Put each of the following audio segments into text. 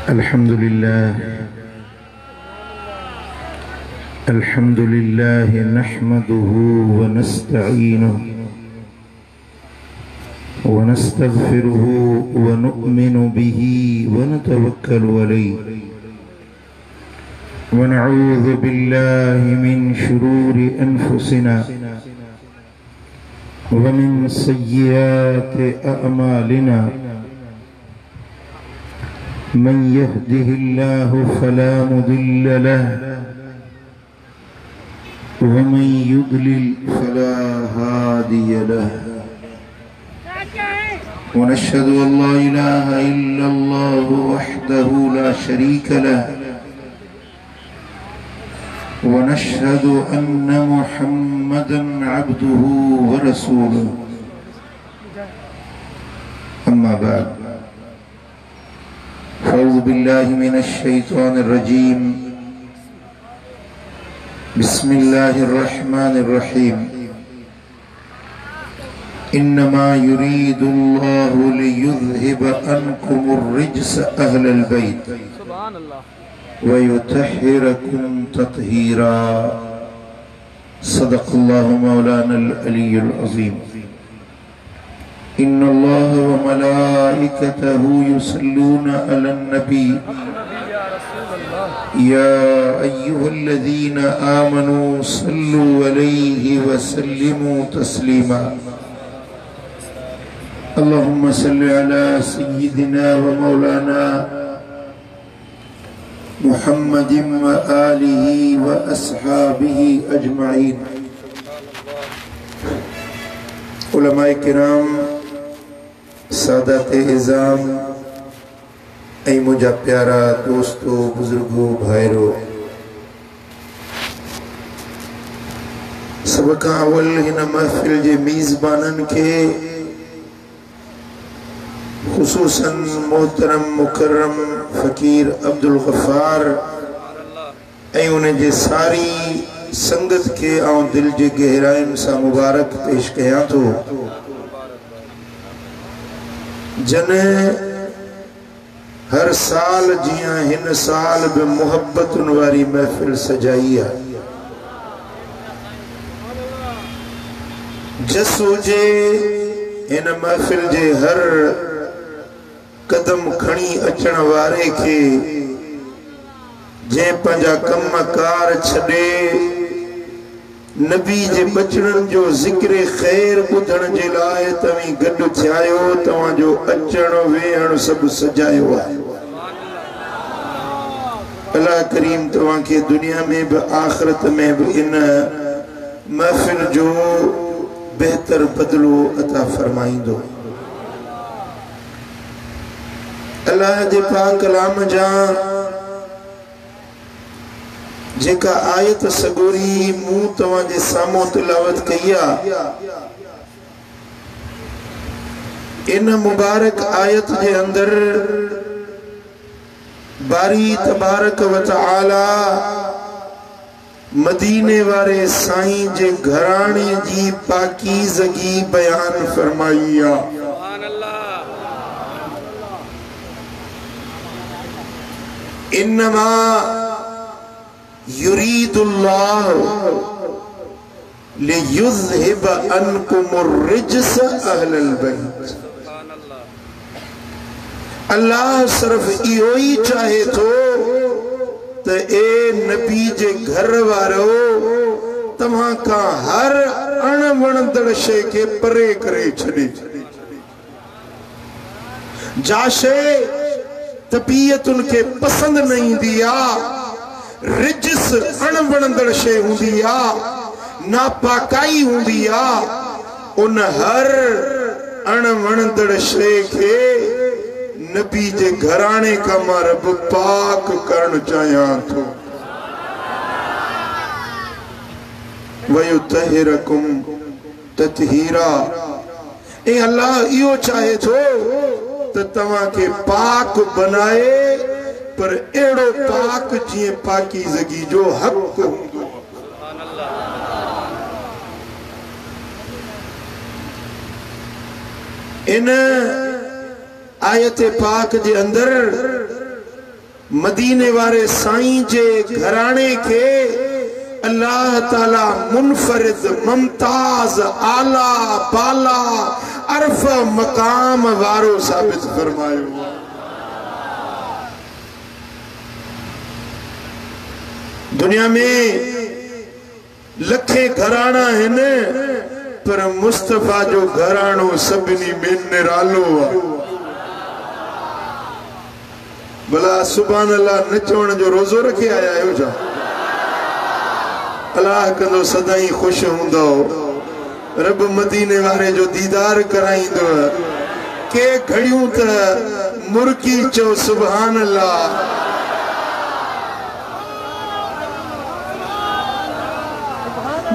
अल्हम्दुलिल्लाह नहमदुहु व नस्तईनुहु व नस्तगफिरुहु व नु'मिनु बिही व नतवक्कलु अलैहि व नऊज़ु बिल्लाहि मिन शुरूरि अनफुसिना व मिन सय्यिआति अअमालिना मन यहदिहिल्लाहु फला मुदिल्ल लहु वमन युद्लिल फला हादिय लहु वनश्हदु अल्ला इलाहा इल्लल्लाहु वहदहु ला शरीक लहु वनश्हदु अन्न मुहम्मदन अब्दुहु व रसूलुहु अम्मा बाद अऊज़ु बिल्लाहि मिनश शैतानिर रजीम बिस्मिल्लाहिर्रहमानिर्रहीम इन्नमा युरीदुल्लाहु लियुज़हिब अन्कुमुर रिज्स अहलल बैत व युतहिरकुम तत्हीरा सदक़ल्लाहु मौलानल अलियुल अज़ीम इन्नल्लाह व मलाइकतहु युसल्लूना अलन नबी या अय्युहल्लज़ीना आमनू सल्लु अलैहि व सल्लिमू तस्लीमा अल्लाहुम्मा सल्लि अला सय्यिदिना व मौलाना मुहम्मदिन व आलिहि व अस्हाबिहि अजमाइन। उलमाए किराम, सादाते इज़ाम, ऐ मुझा प्यारा दोस्तों, बुजुर्गों, भाईरो, सबका अवल हिन महफिल जे मीज़बानन के खुसूसन मोहतरम मुकर्रम फ़कीर अब्दुल गफ़ार ऐं उन जे सारी संगत के आउं दिल जे गहराइन सा मुबारक पेश कयां तो जने हर साल जियां हिन साल बि मुहब्बतुन वारी महफिल सजाई है। जस हुजे हिन महफिल जे हर कदम खणी अचण वारे के जे पंजा कम कार छड़े नबी जे बचड़न जो जिक्र खैर बुधण जे लाए तवी गड थियायो, तवा जो अचण वेहण सब सजायो है। अल्लाह करीम तवा के दुनिया में भी आखिरत में भी इन महफिल जो बेहतर बदलो अता फरमाइंदो। अल्लाह जे पाक कलाम जा जेका आयत सगोरी मुंह तवा जे सामो तिलावत कईया, इन मुबारक आयत जे अंदर बारी तबारक व तआला मदीने वारे साईं जे घराने जी पाकीज़गी बयान फरमाईया। इन्नमा युरीदुल्लाहु लियुज़हिब अन्कुमुर रिज्स अहलल बैत। अल्लाह सिर्फ इहो ही चाहे तो त ए नबी जे घर वारो तव्हां का हर अणवणदड़ शे के परे करे छॾे। जाशे तबीयत उनके पसंद नहीं दिया, रिजिस अणवणदड़ शे हुंदी आ, नापाकाई हुंदी आ, उन हर अणवणदड़ शे के नबी जे घराने का मां रब पाक करण चाहिया तो। वयुतहिरकुम तत्हीरा, ए अल्लाह इहो चाहे तो तवा के पाक बनाए, पर एड़ो पाक जिए पाकीज़गी जो हक हुंदो। इन आयत पाक जे अंदर मदीने वारे साईं जे घराने के अल्लाह ताला मुनफरिद मुमताज आला बाला अरफ मकाम वारो साबित फरमायो। दुनिया में लखे घराना है न, पर मुस्तफा जो घरानो सभिनी में निरालो आहे। भला सुभान अल्लाह नचवण जो रोज़ो रखे आया आहियो छा? अल्लाह कंदो सदाई खुश हूंदो, रब मदीने वारे जो दीदार कराईंदो। के घड़ियूं त मुर्की चो सुभान अल्लाह।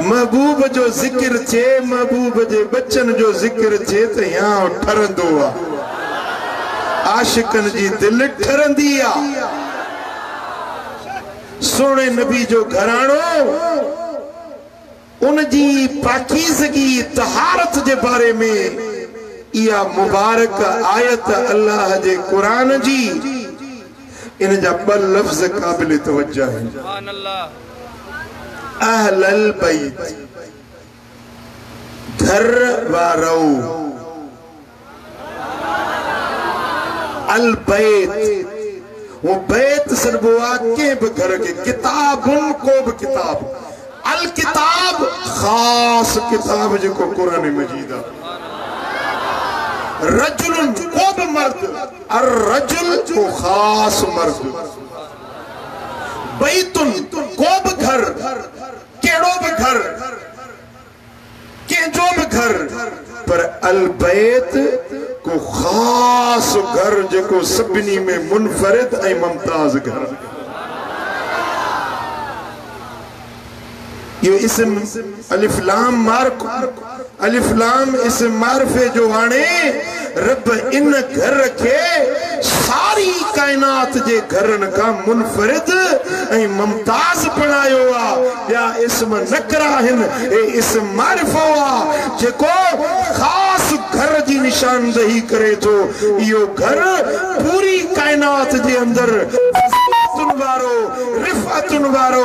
महबूब जो जिक्र थे, महबूब जे बच्चन जो जिक्र थे तो यहाँ ठरंदो आहे। आशिकन जी दिल ठरंदी आहे। सोने नबी जो घरानो उन जी पाकीज़गी तहारत जे बारे में इया मुबारक आयत अल्लाह जे कुरान जी इन जा ब लफ्ज काबिल तवज्जो है। सुभान अल्लाह। अहलल बैत, घर वारो। अल बैत, वो बैत सरबुआ के घर के किताबुन को भी किताब। अल किताब खास किताब जो को कुरान मजीद। रजुल को भी मर्द, अर रजुल को खास मर्द। बैतुन को भी घर, केड़ो भी घर, के जो भी घर, पर अल बैत को खास घर जो सभिनी में मुनफरिद ऐं मुमताज घर। यो इस्म अलिफ लाम मार्क, अलिफ लाम इस्म मारफे जो आने रब इन घर के सारी कायनात जे घरन का मुनफरिद ऐं मुमताज बनायो आ। या इस्म नकरा हिन, ए इस्म मारिफो आ जेको खास घर जी निशानदही करे तो। यो घर पूरी कायनात जे अंदर फज़ीलतुन वारो, रिफ़अतुन वारो,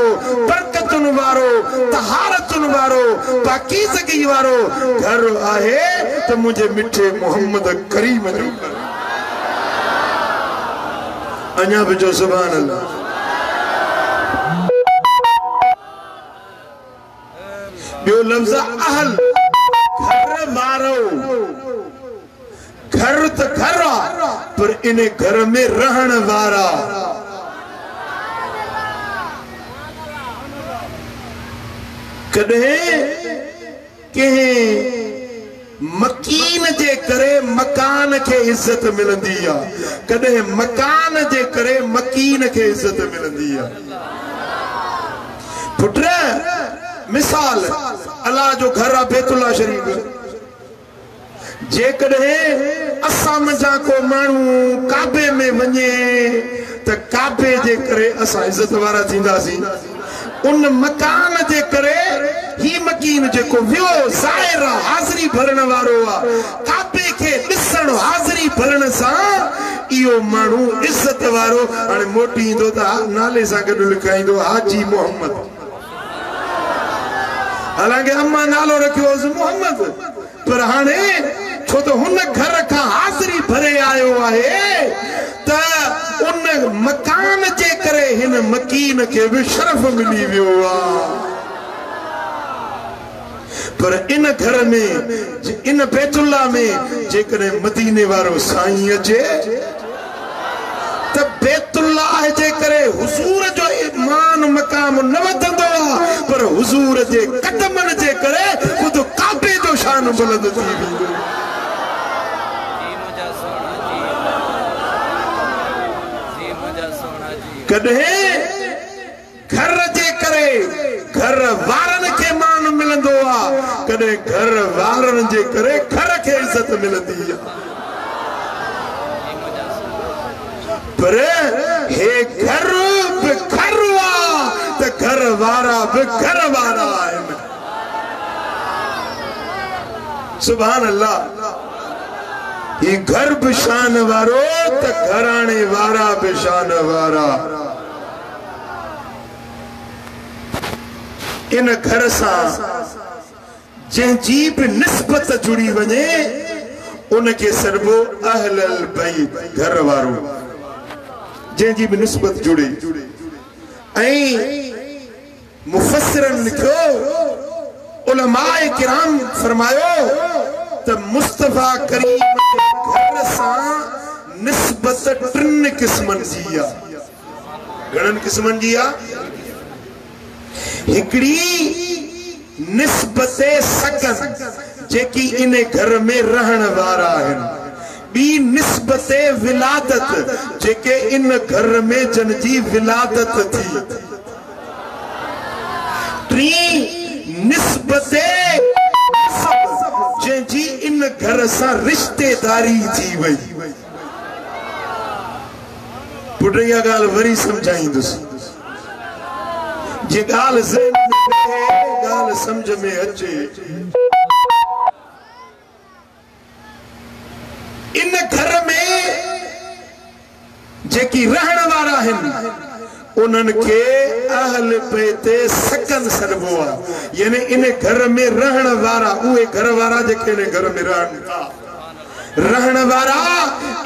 बरकतुन वारो, तहारतुन वारो, पाकीज़गी वारो घर आहे। तो मुझे मिठे मोहम्मद करीम जो घर। अञा भी जो सुभान अल्लाह। बियो लफ्ज़ अहल, घर वारो। घर तो घर आ, पर इन घर में रहन वारा। कदे के मकीन जे करे मकान के इज्जत मिलंदी आ, कदे मकान जे करे मकीन के इज्जत मिलंदी आ। पुत्र मिसाल अल्लाह जो घर आ बैतुल्लाह शरीफ। जे कदे असा मजा को मानू काबे में वने त काबे जे करे असा इज्जत वारा थींदासी। उन मकान जे करे ही मकीन जेको वियो ज़ाहिर हाज़री भरण वारो आ, काबे के ॾिसण हाज़री भरण सां इहो माण्हू इज्जत वारो हाणे मोटी ईंदो त नाले सां गॾु लिखाईंदो हाजी मोहम्मद। हालांकि अम्मा नालो रखियो मोहम्मद, पर हाणे छो तो हुन घर का हाज़री भरे आयो आहे त उन मकान जे करे हिन मकीन के भी शरफ मिली वियो आ। पर इन घर में, इन बैतुल्लाह में जेकॾहिं मदीने वारो साईं अचे त बैतुल्लाह जे करे हुजूर जो ईमान मकाम न वधंदो आहे, पर हुजूर जे कदमनि जे करे खुद काबे जो शान बुलंद थी वेंदो। कॾहिं घर जे करे घर वारनि खे मान मिलंदो आहे, कॾहिं घर वारनि जे करे घर खे इज्जत मिलंदी आहे। पर हे घर बि घर आहे त घर वारा बि घर वारा आहिनि। सुभान अल्लाह। ये घर बिशान वारो त घराने वारा बिशान वारा इन घर सा जंहिंजी बि निस्बत जुड़ी वञे उनके सरबो अहलल बैत घर वारो जंहिंजी बि निस्बत जुड़े ऐं मुफस्सिरन लिखियो उलमाए किराम फरमायो त मुस्तफा करीम घर सां निस्बत टिन क़िस्मनि जी आहे घणनि क़िस्मनि जी आहे हिकिड़ी निस्बते सकन जेकी इन घर में रहण वारा आहिनि बी निस्बते विलादत जेके इन घर में जन जी विलादत थी टी निस्बते जंहिंजी इन घर सां रिश्तेदारी थी वई पुट इहा ॻाल्हि वरी सम्झाईंदुसि जे ॻाल्हि ज़हन में ॻाल्हि सम्झ में अचे इन घर में जेकी रहण वारा आहिनि उन्हनि खे अहल बैत सकन सॾिबो आहे यानी इन घर में रहण वारा उहे घर वारा जेके इन घर में रहनि था रहण वारा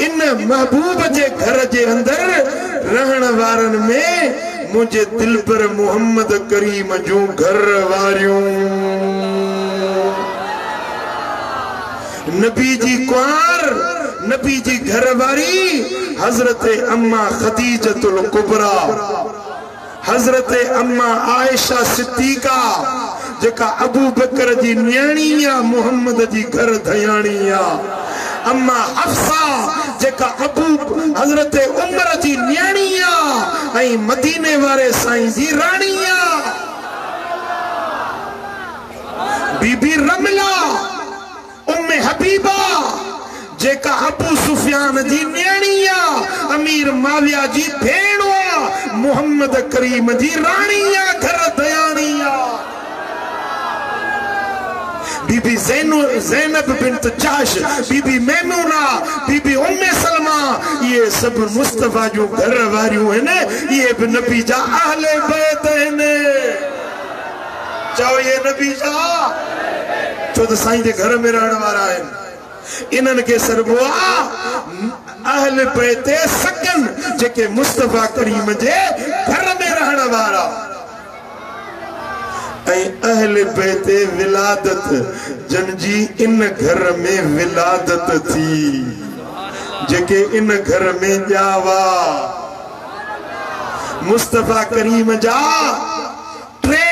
इन महबूब जे घर जे अंदर रहण वारनि में मुझे दिल पर मोहम्मद करीम जूं घर वारियूं नबी जी कुंवर नबी जी घर वारी हजरत अम्मा खदीजतुल कुबरा हजरत अम्मा आयशा सिद्दीका जेका अबू बकर जी न्याणी आ मोहम्मद जी घर धयाणी आ अम्मा हफ्सा जेका अबू हजरत उमर जी न्याणी आ ऐं मदीने वारे साईं जी राणी आ बीबी रमला उम्मे हबीबा जेका अबू सुफियान जी न्याणी आ अमीर माविया जी भेण आ मोहम्मद करीम जी राणी आ घर दयाणी आ बीबी ज़ैनब बिन्त जहश बीबी मैमूना बीबी उम्मे सलमा ये सब मुस्तफा जो घर वारियूं आहिनि ये भी नबी जा अहले बैत आहिनि चओ ये नबी जा छो त साईं जे घर में रहण वारा आहिनि इन्हनि खे सरबो आहे अहल बैत सकन जेके मुस्तफा करीम जे घर में रहण वारा ऐं अहल बैत विलादत जन जी इन घर में विलादत थी जेके इन घर में ॼावा मुस्तफा करीम जा टे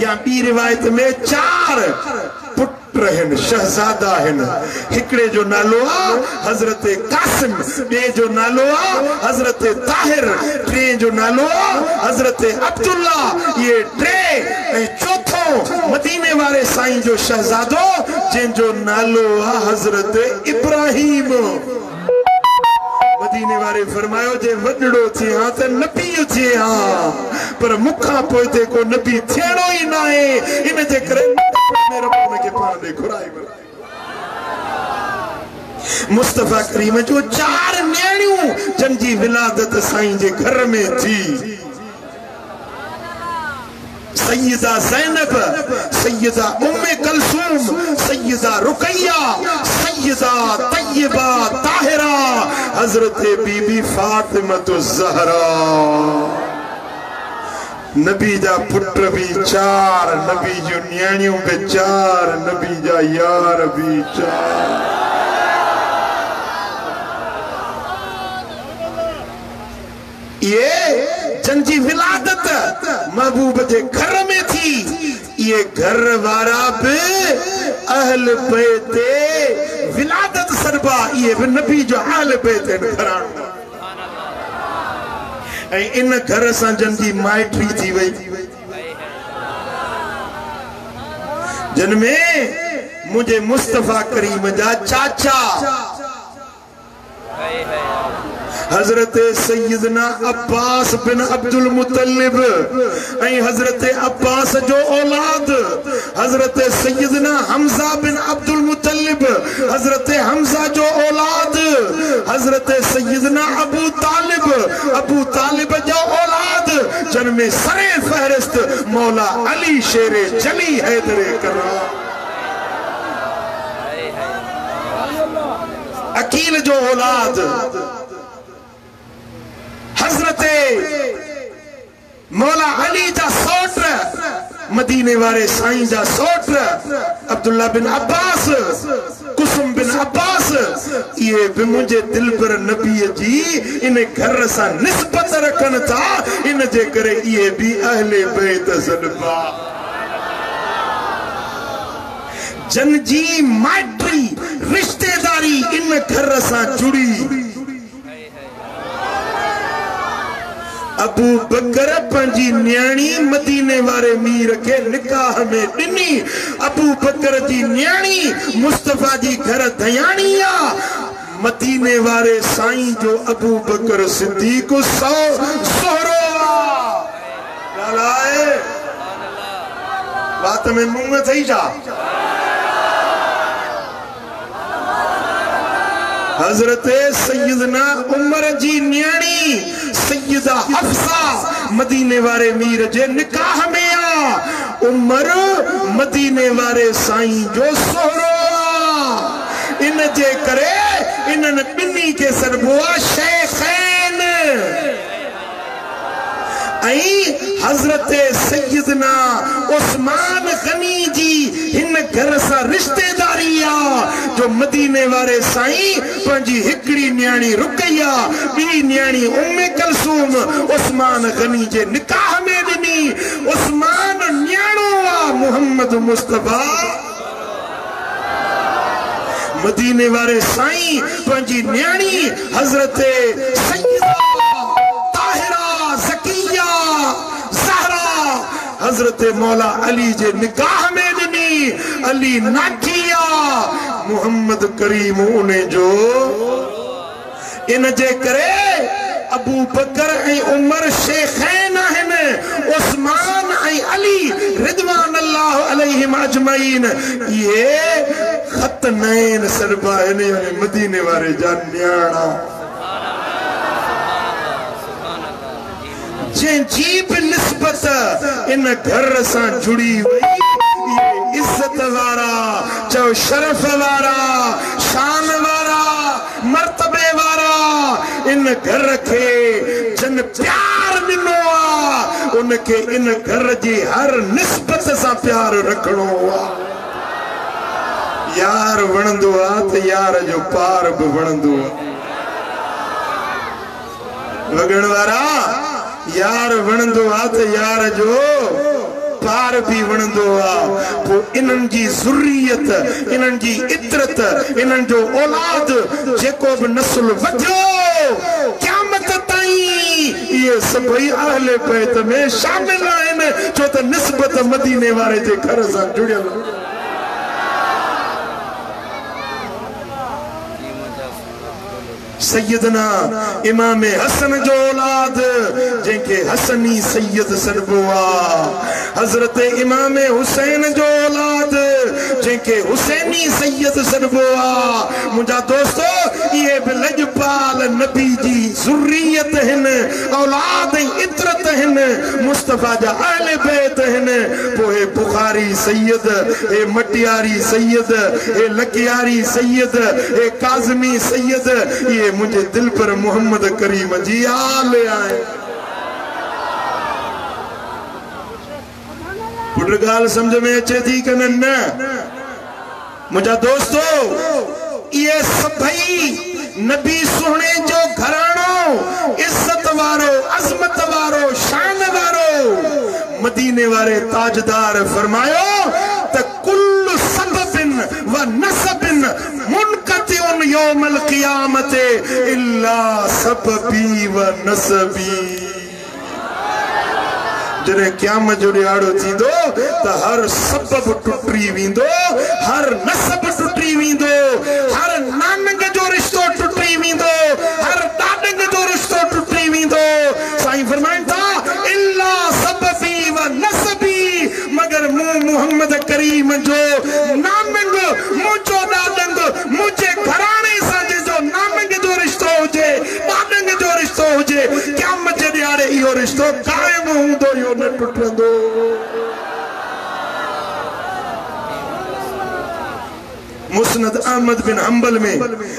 या ॿी रिवायत में 4 पुट रहन शहजादा आहिनि हिकिड़े जो नालो आहे हज़रत कासिम ॿिए जो नालो आहे हज़रत ताहिर टे जो नालो आहे हज़रत अब्दुल्ला ये टे ऐं चौथो मदीने वारे साईं जो शहजादो जंहिंजो नालो आहे हज़रत इब्राहिम मदीने वारे फरमायो जे वडड़ो थी हां त नबी थी हां पर मुखा पोइ ते को नबी थियणो ई न आहे इन जे करे रब के पाण दे घुराई मुस्तफा करीम जो 4 न्याणियूं जन जी विलादत साईं जे घर में थी सैयदा ज़ैनब सैयदा उम्मे कलसूम सैयदा रुकैया सैयदा तय्यबा ताहिरा हजरत बीबी फातिमा ज़हरा नबी जा पुत्र भी 4 नबी जो न्याणियों भी 4 नबी जा यार भी 4 ये जंजी विलादत महबूब के घर में थी ये घर वारा भी अहल बैत विलादत सरबा ये भी नबी जो अहल बैत घरानो इन घर सां जन जी माइट्री थी वई जन में मुझे मुस्तफा करीम जा चाचा हजरत सैयदना अब्बास बिन अब्दुल मुत्तलिब हजरत अब्बास जो औलाद हजरत सैयदना हमजा बिन अब्दुल मुत्तलिब हजरत हमजा जो औलाद हजरत सैयदना अबू तालिब जो औलाद जन्मे सरे फहरिस्त मौला अली शेरे जली हैदरे कररा अकील जो औलाद हजरत मौला अली जा सोट मदीने वाले साईं जा सोट अब्दुल्ला बिन अब्बास कुसुम बिन अब्बास ये भी मुझे दिल पर नबी जी इन घर सा निस्बत रखन था इन जे करे ये भी अहले बैत सदबा जनजी माइट्री रिश्तेदारी इन घर सा जुड़ी अबू बकर पंजी न्याणी मदीने वाले मीर के निकाह में दिनी अबू बकर जी न्याणी मुस्तफा जी घर दयानिया मदीने वाले साईं जो अबू बकर सिद्दीक सोहरो लाए बात में मुंह में थई जा हजरत सैयदना उमर जी न्याणी सैयदा हफ्सा मदीने वाले मीर जे निकाह में आ उमर मदीने वाले साईं जो सोहरो इन जे करे इनन बिन्नी के सरबुआ शेखैन हजरत सैयदना उस्मान गनी जी इन घर सा रिश्तेदारी जो मदीने वाले साईं पंजी हिकड़ी न्याणी रुकैया बी न्याणी उम्मे कलसूम उस्मान गनी जे निकाह में दिनी उस्मान न्याणो मोहम्मद मुस्तफा मदीने वाले साईं पंजी न्याणी हजरत सैयदा ताहिरा ज़किया ज़हरा हजरत मौला अली जे निकाह में दिनी अली नाठिया मोहम्मद करीम उन्हें जो इन जे करे अबू बकर ऐं उमर शेखैन आहिनि उस्मान ऐं अली रिदवान अल्लाह अलैहिम अजमईन ये खतनैन सरबा आहिनि मदीने वाले जा न्याणा जंहिंजी बि निस्बत इन घर सां जुड़ी वई इज्जत वारा चो शरफ वारा शान वारा मर्तबे वारा इन घर के जन प्यार दिनो आ उनके इन घर जी हर निस्बत सां प्यार रखणो आ यार वणंदो आ त यार जो पार भी वणंदो आ वगण वारा यार वणंदो आ त यार जो पार भी वणंदो आ पो इनन जी ज़ुर्रियत इनन जी इतरत इनन जो औलाद जेको भी नस्ल वधियो क़यामत ताईं ये सभई अहले बैत में शामिल आहिनि छो त निस्बत मदीने वाले जे घर सां जुड़ियल सैयदना इमाम हसन जो औलाद जिनके हसनी सैयद सनबुआ हजरत इमाम हुसैन जो औलाद जिनके हुसैनी सैयद सनबुआ मुझा दोस्तों ये भी लजपाल नबी जी ज़ुर्रियत हिन औलाद इतरत हिन मुस्तफा जा अहले बैत हिन पोए बुखारी सैयद ए मटियारी सैयद ए लकियारी सैयद ए काज़मी सैयद ये मुझे दिल पर मोहम्मद करीम जी आले आए पुट गाल समझ में अचे थी कि न मुझा दोस्तों ये सभई नबी सोने जो घरानो इज्जत वारो अजमत वारो शान वारो मदीने वाले ताजदार फरमायो त कुल्लु सबबिन व नसबिन मुनकतिउन यौमल क़ियामत इल्ला सबबी व नसबी जरे क़यामत जो ॾियारो थींदो त हर सबब टुटी वेंदो हर नसब टुटी वेंदो हर नानक जो रिश्तो टुटी वेंदो हर ॾाॾंग जो रिश्तो टुटी वेंदो साईं फरमाइनि था इल्ला सबबी व नसबी मगर मूं मोहम्मद करीम जो नानक मुझो ॾाॾंग मुझे घराणे सां जो नानक जो रिश्तो रिश्तो कायम हूंदो यो न टुटंदो। मुस्नद अहमद बिन हंबल में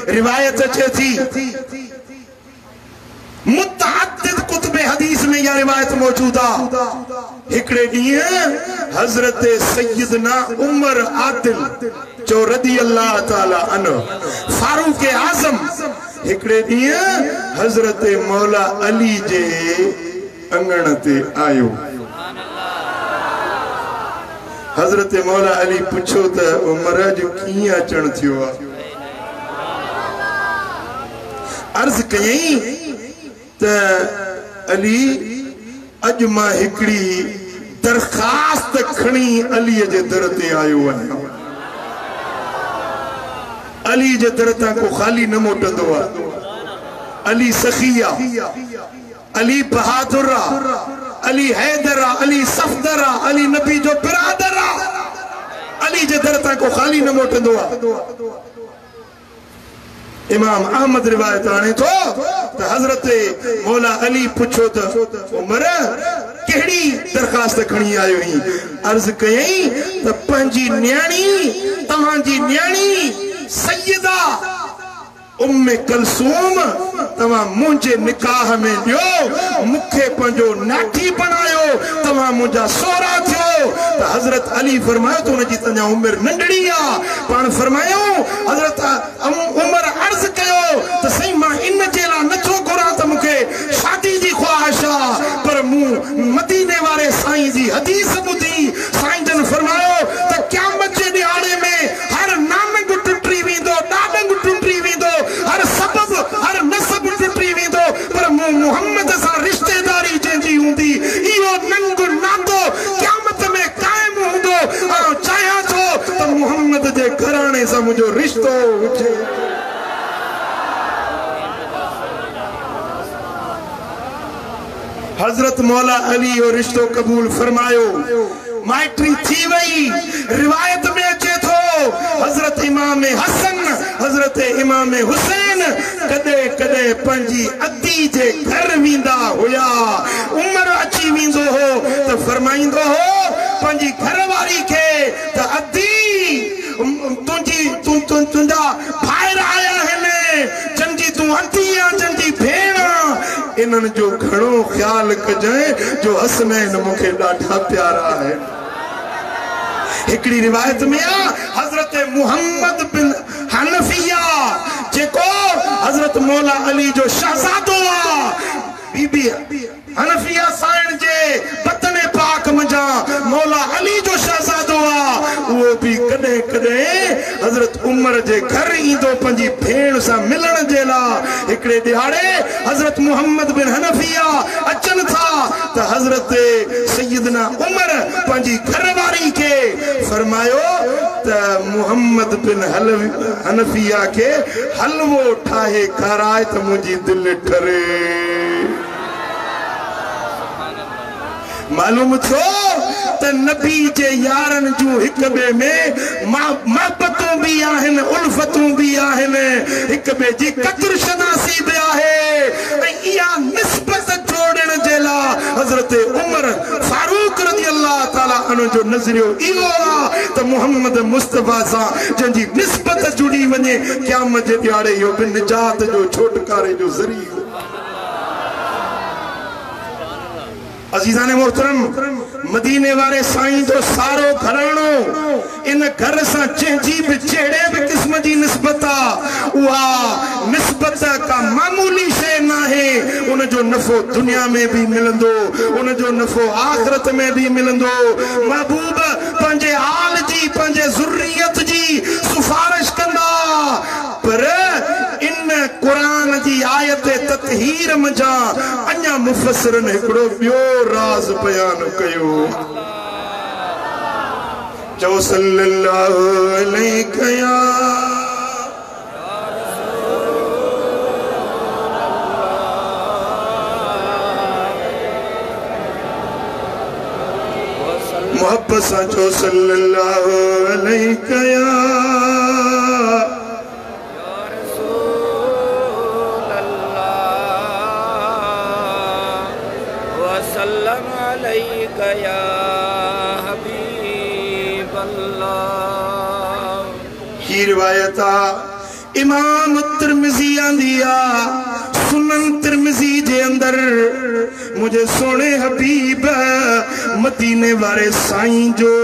रिवायत अचे थी, मुतअद्दिद कुतुबे हदीस में यह रिवायत मौजूदा। हिकड़े ॾींहुं हजरत सैयदना उमर आदिल जो रदी अल्लाह ताला अन्हु फारूक आजम हिकड़े ॾींहुं हजरत मौला अली जे अंगण ते आयो। हजरत मौला अली पुछो त उमर जो कीअं अचण थियो आहे। अर्ज कयई त अली अज मां हिकड़ी दरखास्त खणी अली जे दर ते आयो आहियां। अली जे दर तां को खाली न मोटंदो आहे। अली सखिया, अली बहादुर, अली हैदर, अली सफदर, अली नबी जो बिरादर, अली जे दर तां को खाली न मोटंदो आहे। इमाम अहमद रिवायत आने तो हजरत मौला अली पुछो त उमर केड़ी दरखास्त खणी आयो ही। अर्ज कयई त पंजी न्याणी, तव्हांजी न्याणी सैयदा उम्मे कलसूम तव्हां मुंहिंजे निकाह में ॾियो, मूंखे पंहिंजो नाठी बणायो, तव्हां मुंहिंजा सोहरा थियो। त हजरत अली फरमायो त हुनजी तञा उमिरि नंढड़ी आहे। पाण फरमायो हजरत उमर अर्ज़ कयो त सही मां इन जे लाइ नथो घुरां त मूंखे शादी जी ख्वाहिश आहे, पर मूं मदीने वारे साईं जी हदीस ॿुधी। साईं जन फरमायो त क़यामत जे ॾियारे में हर नानग टुटी वेंदो, ॾाॾंग टुटी वेंदो, हर सबब हर नसब टुटी वेंदो, पर मूं मुहम्मद सां रिश्तेदारी जंहिंजी हूंदी इहो नंग नातो क़यामत में कायम हूंदो। ऐं चाहियां थो त मुहम्मद जे घराणे सां मुंहिंजो रिश्तो हुजे। हजरत मौला अली और रिश्तो कबूल फरमायो। माइट्री थी वही। रिवायत में अचे थो हजरत इमाम हसन, हजरत इमाम हुसैन कदे कदे पंजी अदी जे घर वेंदा हुया। उमर अची वेंदो हो त फरमाईंदो हो पंजी घरवारी के त अदी तुंहिंजा भाइर आया आहिनि, जंहिंजी तूं अदी आ, जंहिंजी भेण। इन्हनि जो घणो ख्याल कजांइ जो हसनैन मूंखे ॾाढा प्यारा आहिनि। हिकड़ी रिवायत में हजरत मुहम्मद बिन हनफिया जेको हजरत मौला अली जो शहजादो आहे, बीबी हनफिया साइण जे बतने पाक मंझा मौला अली जो शहजादो आहे, वो भी कदे कदे हजरत उमर जे घर ईंदो पंजी भेण सां मिलण जे लाइ। हिकड़े दिहाड़े हजरत मुहम्मद बिन हनफिया अचन था त हजरत सैयदना उमर पंजी घरवारी के फरमायो त मुहम्मद बिन हनफिया के हलवो ठाहे खाराए त मुंहिंजी दिलि ठरे। मालूम थो त नबी जे यारन जो हिक बे में मोहब्बतूं भी आहिनि, उल्फतूं भी आहिनि, हिक बे जी कदर शनासी भी आहे। ऐं इहा निस्बत जोड़ण जे लाइ हजरत उमर फारूक रज़ी अल्लाह ताला अन्हु जो नज़रियो इहो आहे त मुहम्मद मुस्तफा सां जंहिंजी निस्बत जुड़ी वञे क़यामत जे ॾियारे इहो बि निजात जो छोटकारे जो ज़रियो। अजीज़ाने मोहतरम, मदीने वाले साईं जो सारो घराणो इन घर सां जंहिंजी बि जहिड़े बि क़िस्म जी निस्बत आहे, उहा निस्बत का मामूली शइ न आहे। उन जो नफ़ो दुनिया में भी मिलंदो, उन जो नफ़ो आख़िरत में भी मिलंदो। महबूब पंहिंजे हाल जी, पंहिंजे ज़ुर्रियत जी सिफारिश कंदा, पर इन कुरान जी आयत ततहीर मंझा अञा मुफ़स्सिरन हिकड़ो ॿियो राज़ बयान कयो। चओ सल्लल्लाहु अलैहि या मोहब्बत सां चओ सल्लल्लाहु अलैहि या या हबीब अल्लाह। ही रिवायत इमाम तिरमिज़ी आंदिया सुनन तिरमिज़ी जे अंदर मुझे सोने हबीब मदीने वाले साईं जो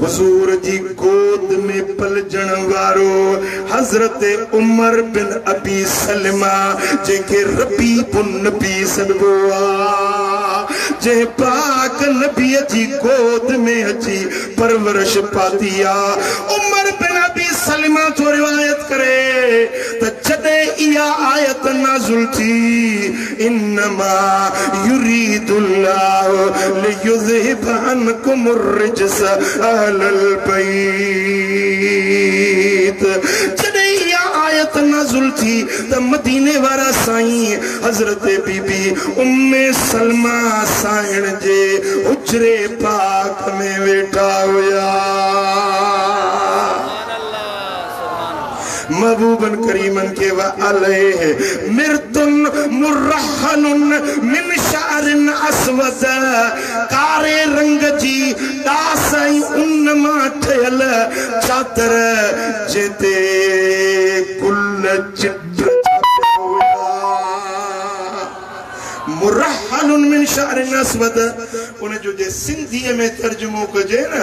हुजूर जी गोद में पलजण वारो हजरत उमर बिन अबी सलमा जेके रबी बुन नबी सनबो जे पाक नबी जी गोद में अची परवरिश पातिया उमर बिन अबी सलमा तो रिवायत करे त जदे इया आयत नाज़िल थी इन्नमा युरीदुल्लाहु लियुज़हिब अन्कुम अर्रिजस अहलल बैत। जदे इया आयत नाज़िल थी त मदीने वाला साईं हजरत बीबी उम्मे सलमा साइण जे हुजरे पाक में वेठा हुया। महबूबन करीमन के व अलैह मिर्तुन मुरहनुन मिन शारिन अस्वद कारे रंग जी दासई उन मां ठयल चादर जेते कुल चित्र मुरहनुन मिन शारिन अस्वद उन जो जे सिंधी में तर्जुमो कजे न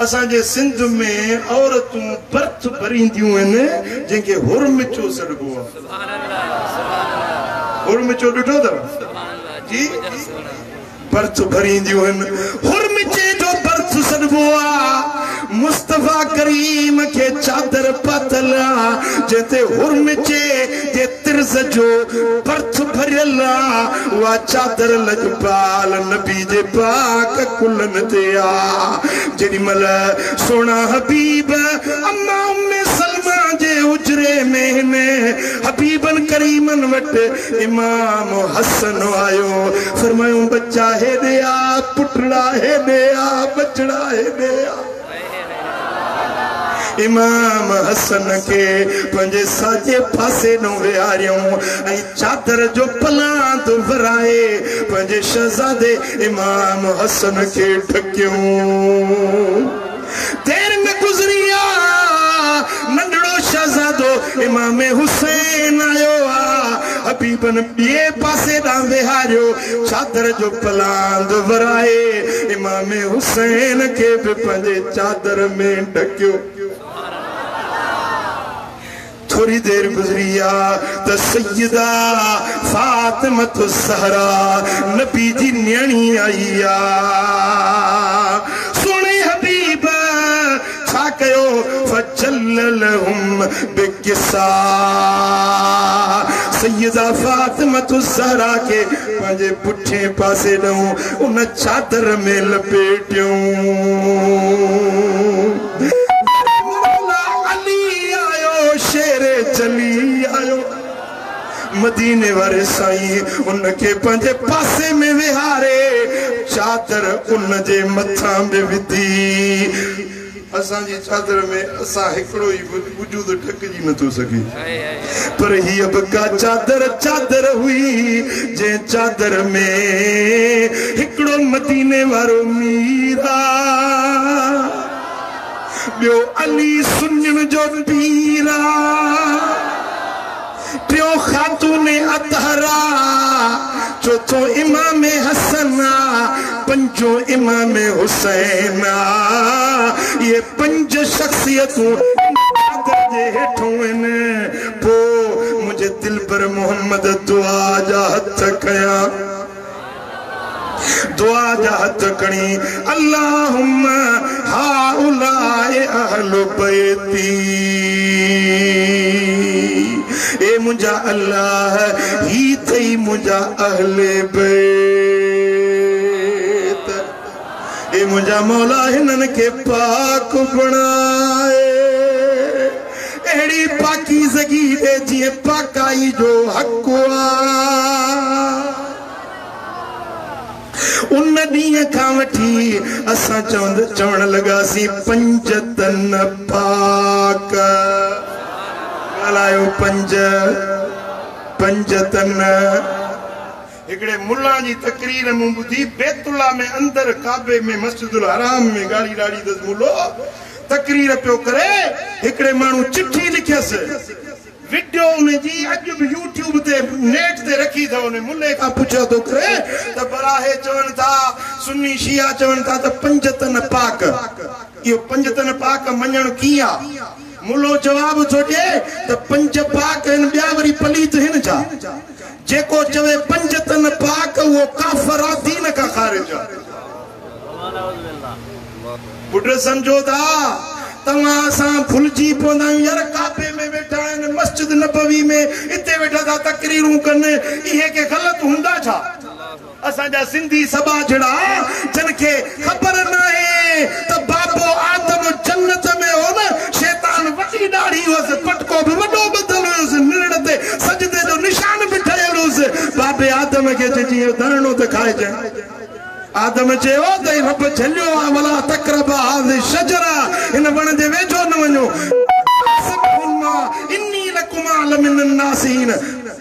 असा जे सिंध में औरतूं बर्थ भरींदियूं आहिनि जेके हुरमिचो सॾबो आहे। सुभान अल्लाह सुभान अल्लाह। हुरमिचो ॾिठो अथव जी बर्थ भरींदियूं आहिनि हुरमिचे जो बर्थ सॾबो आहे। मुस्तफा करीम के चादर पातल जेते हुरमिचे जे तिरस जो बर्थ भरियल वा चादर लजपाल नबी जे पाक कुलन ते आ। जेडी मल सोना हबीब अम्मा उम्मे सलमा जे उजरे में ने हबीबन करीमन वट इमाम हसन आयो फरमायो बच्चा है दे आ पुटड़ा है दे आ बचड़ा है दे आ। इमाम हसन के पंजे साजे पासे नो विहारियों ऐं चादर जो पलांद वराए पंजे शहजादे इमाम हसन के ढकियों। देर में गुजरिया नंढड़ो शहजादो इमाम हुसैन आयो आ हबीबन ॿिए पासे ॾांहुं विहारियो चादर जो पलांद वराए इमाम हुसैन के भी पंजे चादर में ढकियो। थोड़ी देर गुजरिया तो सैयदा फातिमत ज़हरा नबी जी न्याणी आई आ। सोने हबीब छा कयो फजल्ललहुम बिकिसा सैयदा फातिमत ज़हरा के पंहिंजे पुठे पासे ॾऊं उन चादर में लपेटियूं। चली आयो मदीने वाले साईं उनके पंजे पासे में विहारे चादर उन जे मथा में विधी। असा जी चादर में असा हिकड़ो ही वजूद ठकजी न तो सके पर ही अब का चादर चादर हुई जे चादर में हिकड़ो मदीने वारो मीरा बियो अली सुन्नन जो पीरा पियो खातून अतहरा चौथो इमाम हसना पंजो इमाम हुसैना ये पंज शख्सियतूं जे हेठों आहिनि। पोइ मुंहिंजे दिल पर मोहम्मद दुआ जा हथ कया दुआ जा हथ खणी अल्लाहुम्मा हाउलाए अहलु बैती ए मुंहिंजा अल्लाह ही थई मुंहिंजा अहले बैत ए मुंहिंजा मौला हिननि खे पाक बणाए अहिड़ी पाकीज़गी ॾे जीअं पाकाई जो हक़ आहे। उन ॾींहं खां वठी असां चवण लॻासीं पंज तन पाक ॻाल्हायो पंज पंज तन एकड़े मुल्ला जी तकरीर में बुधी बैतुल्ला में अंदर काबे में मस्जिदुल हराम में गाड़ी डाड़ी दस मुल्लो तकरीर पियो करे एकड़े मानू चिट्ठी लिखियस वीडियो ने जी अज भी यूट्यूब ते नेट ते रखी था ने मुल्ले का पूछा तो करे त बराहे चवन था सुन्नी शिया चवन था त पंजतन पाक यो पंजतन पाक मञण किया मुल्लो जवाब थो दे त पंज पाक इन बिया वरी पलीत हिन छा जेको चवे पंजतन पाक वो काफर दीन का खारिज बुढ़ समझो था तमा सा भुलजी पोंदा यार काबे में बैठा है मस्जिद नबवी में इते बैठा था तकरीरूं कने इहे के गलत हुंदा छा असा जा सिंधी सभा जड़ा जन के खबर ना है त बाबो आदम जन्नत में हो ना शैतान वडी दाढ़ी होस पटको भी वडो बदल होस निरड़ते सजदे जो निशान बिठायल होस बाबे आदम के जी दाणो त खाए जाए आदम चयो त रब झलियो वला तकरबा हाज़ शजरा इन वण दे वेझो न वञो इन्नी लकुम अलमिन नासीन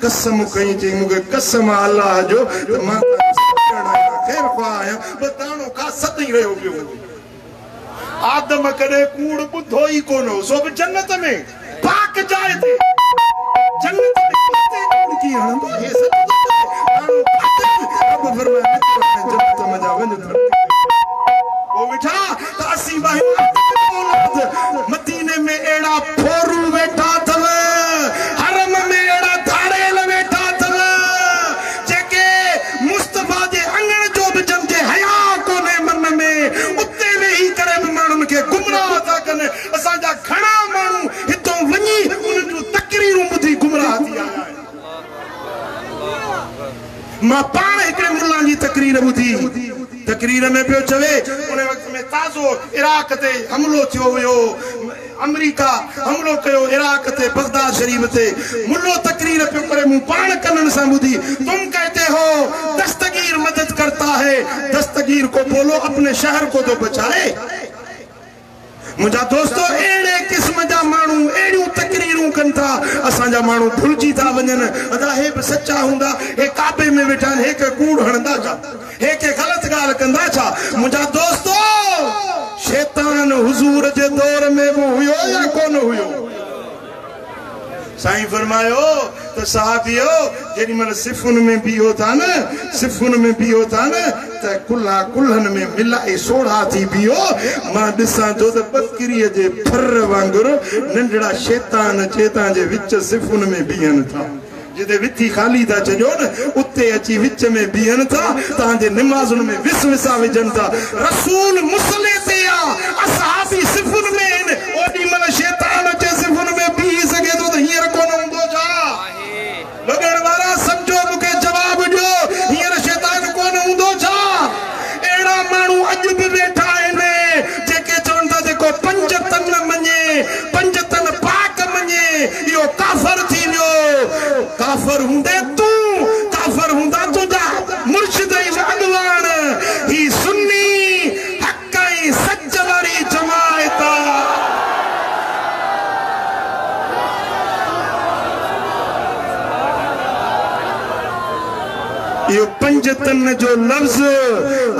कसम कई जे मुके कसम अल्लाह जो त मां खैर पाया बताणो का सदी रहो पियो आदम कदे कूड़ बुधो ही कोनो सो जन्नत में पाक जाए थे जन्नत में किते कूड़ की हणंदो हे सच अब फरमाया जन्नत मजा वञ ओ मिठा त असी भाई मदीने में एड़ा फोरू बैठा थव हरम में एड़ा धाड़ेल बैठा थव जेके मुस्तफा जे अंगण जो भी जम जे हया कोने मन में उते वेही करे माण्हुनि खे गुमराह था कनि असां जा घणा माण्हू हितों वञी उन जो तकरीरूं ॿुधी गुमराह थी आया आहिनि मां पाण हिकिड़े मुल्ला जी तकरीर ॿुधी तकरीर में पियो चवे उन वक्त में ताज़ो इराक ते हमलो थियो हुयो अमेरिका हमलो कयो इराक ते बगदाद शरीफ ते मुल्लो तकरीर पियो करे मूं पाण कनन सां ॿुधी तुम कहते हो दस्तगीर मदद करता है दस्तगीर को बोलो अपने शहर को तो बचाए मुझा दोस्तों एड़े किस्म जा मानू एड़ियों तकरीरूं कन था असा जा मानू भुलजी था वजन अदा हे सच्चा हुंदा हे काबे में बैठा हे के कूड़ हणदा छा हे के गलत गाल कंदा छा मुझा दोस्तों शैतान हुजूर जे दौर में वो हुयो या कोन हुयो साईं फरमायो तो साहबियो जेडी मन सिफुन में बियो था न सिफुन में बियो था न त कुल्ला कुल्हन में मिलाए सोढ़ा थी बियो मां दिसा जो त बकरी जे फर वांगुर नंढड़ा शैतान चेता जे विच सिफुन में बियन था जिते विथी खाली था चजो न उते अची विच में बियन था तां जे नमाज़ुन में विसविसा विजन था रसूल मुसले ते आ असहाबी सिफुन में इन ओडी मन शैतान चे सिफुन में बी सके तो हियर कोन हुंदो छा लगण वाला समझो मुके जवाब दियो हियर शैतान कोन हुंदो छा एड़ा मानू अज भी बैठा आहिनि जेके चवन था जेको पंजतन मञे पंजतन पाक मञे इहो काफर थी वियो काफर हुंदे तू काफर हुंदा तुझा मुर्शिद अगवान ही सुन्नी हक सच वारी जमायत यो पंजतन जो लफ्ज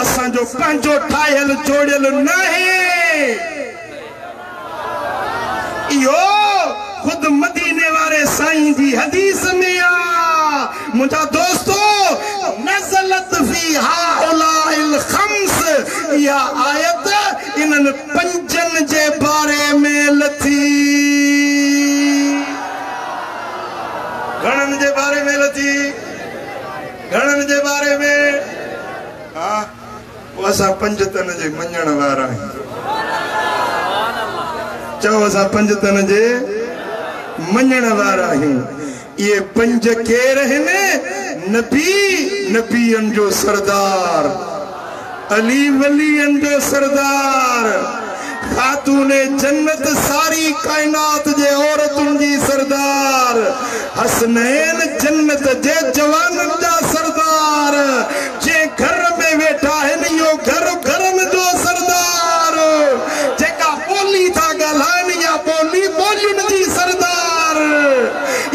असा जो पंजो ठायल जोड़ियल नहीं यो खुद मदीने वाले साईं जी हदीस में आ मुझा दोस्तों नज़लत फी हाउलाइल खम्स या आयत इनन पंजन जे बारे में लथी घणन जे बारे में लथी घणन जे बारे में हां वो असा पंजतन जे मञण वारा चओ असा पंजतन जे मञण वारा आहियूं ये पंज केर आहिनि नबी नबियन जो सरदार अली वलियन जो सरदार खातूने जन्नत सारी कायनात जे औरतुन जी सरदार हसनैन जन्नत जे जवानन जा सरदार जे घर में बैठा है यो घर घरन जो सरदार जेका बोली था गलान या बोली बोलियुन जी सरदार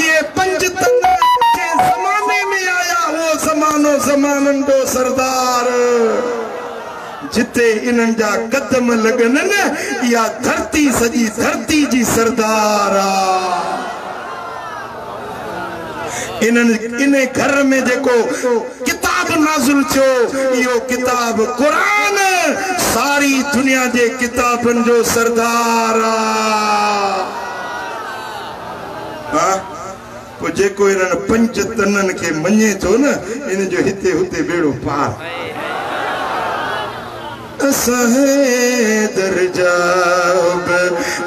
ये पंज तन के जमाने में आया वो जमानो जिते इन्हनि जा कदम लगन न या धरती सजी धरती जी सरदारा इन घर में जेको किताब नाज़िल थियो यो किताब कुरान सारी दुनिया जे किताबन जो सरदारा को जेको इन्हनि पंज तनन के मञे थो न इन जो हिते हुते बेड़ो पार असां दर्जा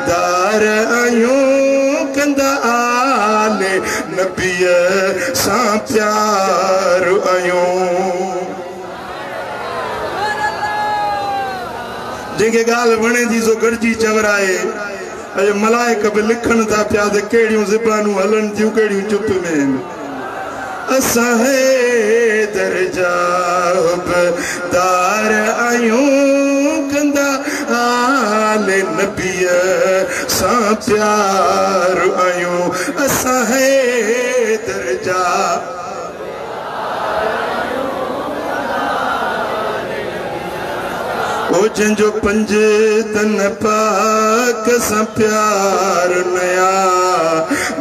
दार आयूं कंदा आले नबीअ सां प्यार आयूं जेके गाल वणे थी सो गड़जी चवराए अॼु मलाइक बि लिखण था पिया त कहिड़ियूं ज़बानूं हलन थियूं कहिड़ियूं चुप में आहिनि असां दर्जा दार आयूं कंदा आले नबीअ सां प्यार आयूं असां दर्जा ओ जंहिंजो पंज तन पाक सां प्यार नया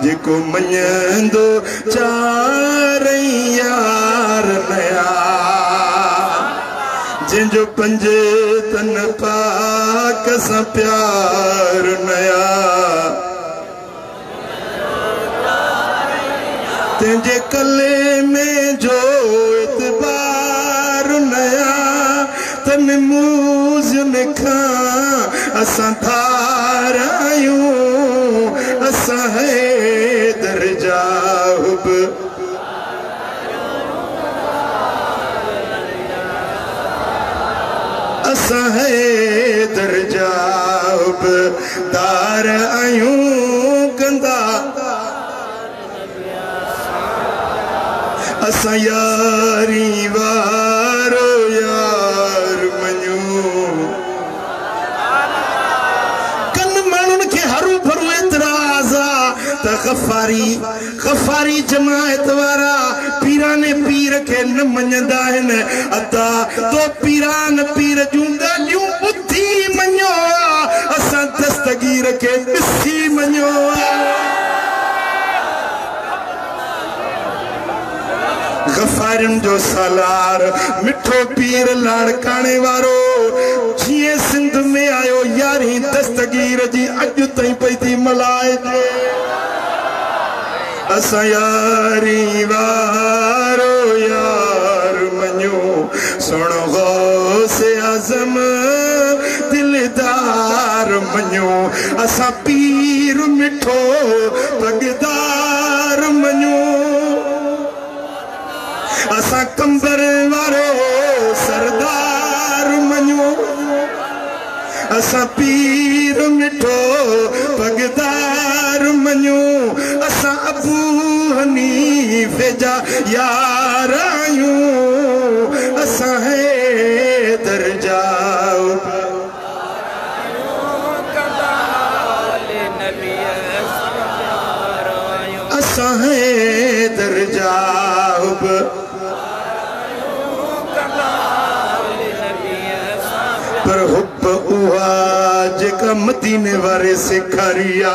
जेको मञंदो चार यार नया जंहिंजो पंज तन पाक सां प्यार नया तंहिंजे कले में जो एतबार नया तन मूज़न खां असां धार आयूं असां दर्जा असां दर्जा दार आयूं कंदा असां यारी वारो यार मञूं कन माण्हुनि खे हरू भरू एतिराज़ आहे त ग़फ़ारी जमायत वारा पीराने पीर खे न मञंदा आहिनि अदा तो पीरान पीर जूं ॻाल्हियूं ॿुधी मञो असां दस्तगीर खे ॾिसी मञो ग़फ़ारियुनि जो सालार मिठो पीर लाड़काणे वारो जीअं सिंध में आयो यारी दस्तगीर जी अॼु ताईं पई थी मल्हाइजे असां यारी वारो यार मञो सुण गौसे आज़म दिलदार मञो असां पीर मिठो पगदार मञो असां कंबर वारो सरदार मञो असां पीर मिठो पगदार मञो असां अबू हनीफे जा यार आयूं असां दर्जा असां दर्जा पर हुब उहा जेका मदीने वारे से खारिया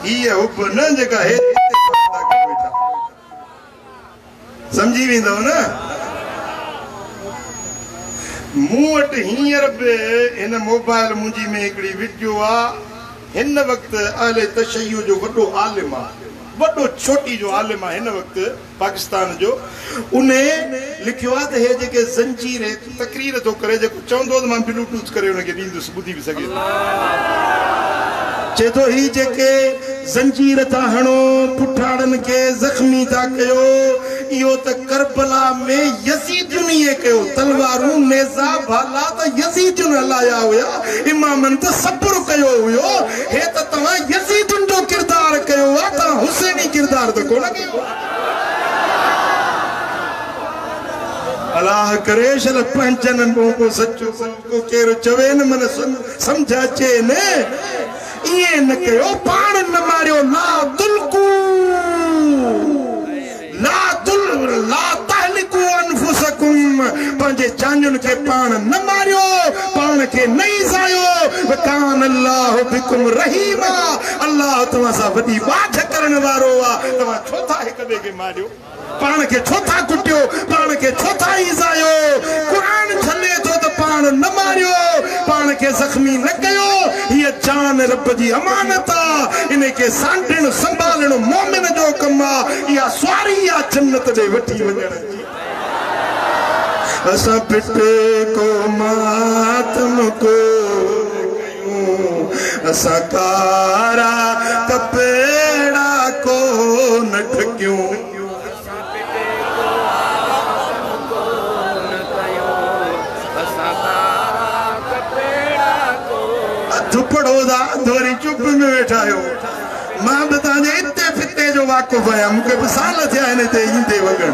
ये हुब न जेका है समझी वेंदव न मूं वटि हींअर बि हिन मोबाइल मुंहिंजी में हिकिड़ी वीडियो आहे हिन वक़्तु अहले तशय्युअ जो वॾो आलिम आहे वॾो छोटी जो आलिम आहे हिन वक़्तु पाकिस्तान जो उन लिखियो आहे त हे जेके ज़ंजीर तकरीर थो करे जेको चवंदो त मां ब्लूटूथ करे हुनखे ॾींदुसि ॿुधी बि सघे चए थो ही जेके ज़ंजीर था हणो पुठाड़नि खे ज़ख़्मी था कयो इहो त करबला में यज़ीदुनि कयो तलवारूं नेज़ा भाला त यज़ीदुनि हलाया हुया इमामनि त सब्र कयो हुयो हे त तव्हां यज़ीदुनि जो किरदार कयो आहे तव्हां हुसैनी किरदार त कोन कयो अलाह करे शल पंचन को सच्चो को केरो चवे न मन समझ अचे न ये न कयो पाण न मारियो ला दुलकू ला तहलिकू अनफुसकुम पंजे चांजुन के पान न मारियो पान के नहीं जायो वकान अल्लाह बिकुम रहीमा अल्लाह तवा सा वडी बात करने वारो वा तवा छोथा एक बे के मारियो पान के छोथा कुटियो पान के छोथा ही जायो कुरान छले तो पान न मारियो पान के जख्मी न कयो ये जान रब जी अमानत इने के सांटण संभालण मोमिन जो कमा या स्वारी या जन्नत दे वठी वजण असा पिटे को मातम को असा कारा कपेड़ा को न ठक्यूं पढ़ोदा धोरी चुप में बैठायो मां बता दे इतने फिते जो वाकुफ है मुके साल थिया ने ते इंदे वगण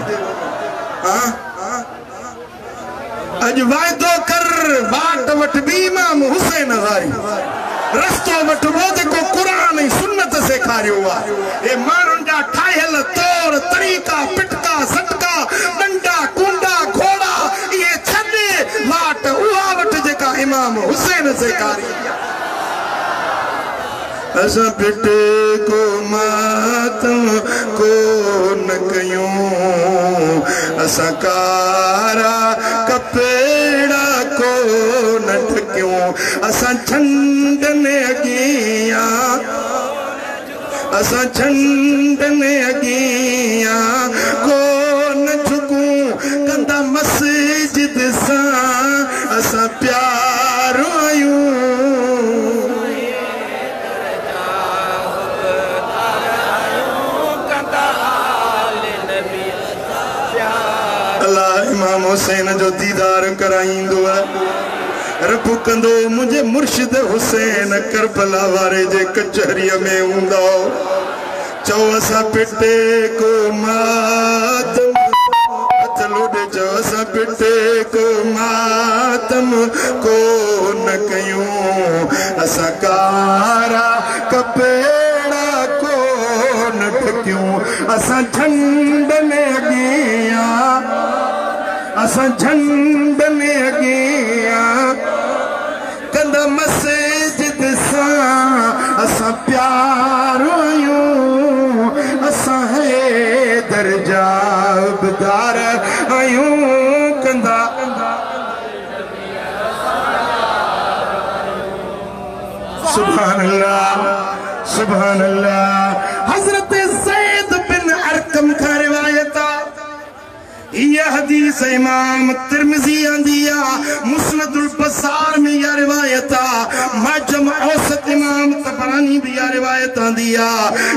हां अज वायदो कर बाट वट भी इमाम हुसैन हजारी रस्तो वट वो को कुरान और सुन्नत सेखारियो वा ए मानुन जा ठायल तौर तरीका पिटका सटका डंडा कुंडा घोड़ा ये छने बाट उहा वट जेका इमाम हुसैन सेखारी असा पिटे को मातम को न कयूं असा कारा कपेड़ा को न ठक्यूं असा झंडने अगिया असा झंडने अगिया को न झुकूं कंदा मस्जिद सा असा प्यार आयूं इमाम हुसैन जो दीदार कराइंदो रब कंदो मुझे मुर्शिद हुसैन करबला वारे जे कचहरी में हुंदो चो असा पिटे को मातम चलो दे जो असा पिटे को मातम को न कयूं असा कारा कपेड़ा को न ठक्यूं असा झंडने अगिया असा झंडने अगिया कंदा मस्जिद सा असा प्यार आयूं असा है दर्जा बदार आयूं कंदा सुभान अल्लाह हजरत ज़ैद बिन अरकम का रिवायत यह हदीस इमाम तिरमिज़ी आंदिया मुस्नदुल बज़ार में यह रिवायत मजम औसत इमाम तबरानी भी यह रिवायत आंदिया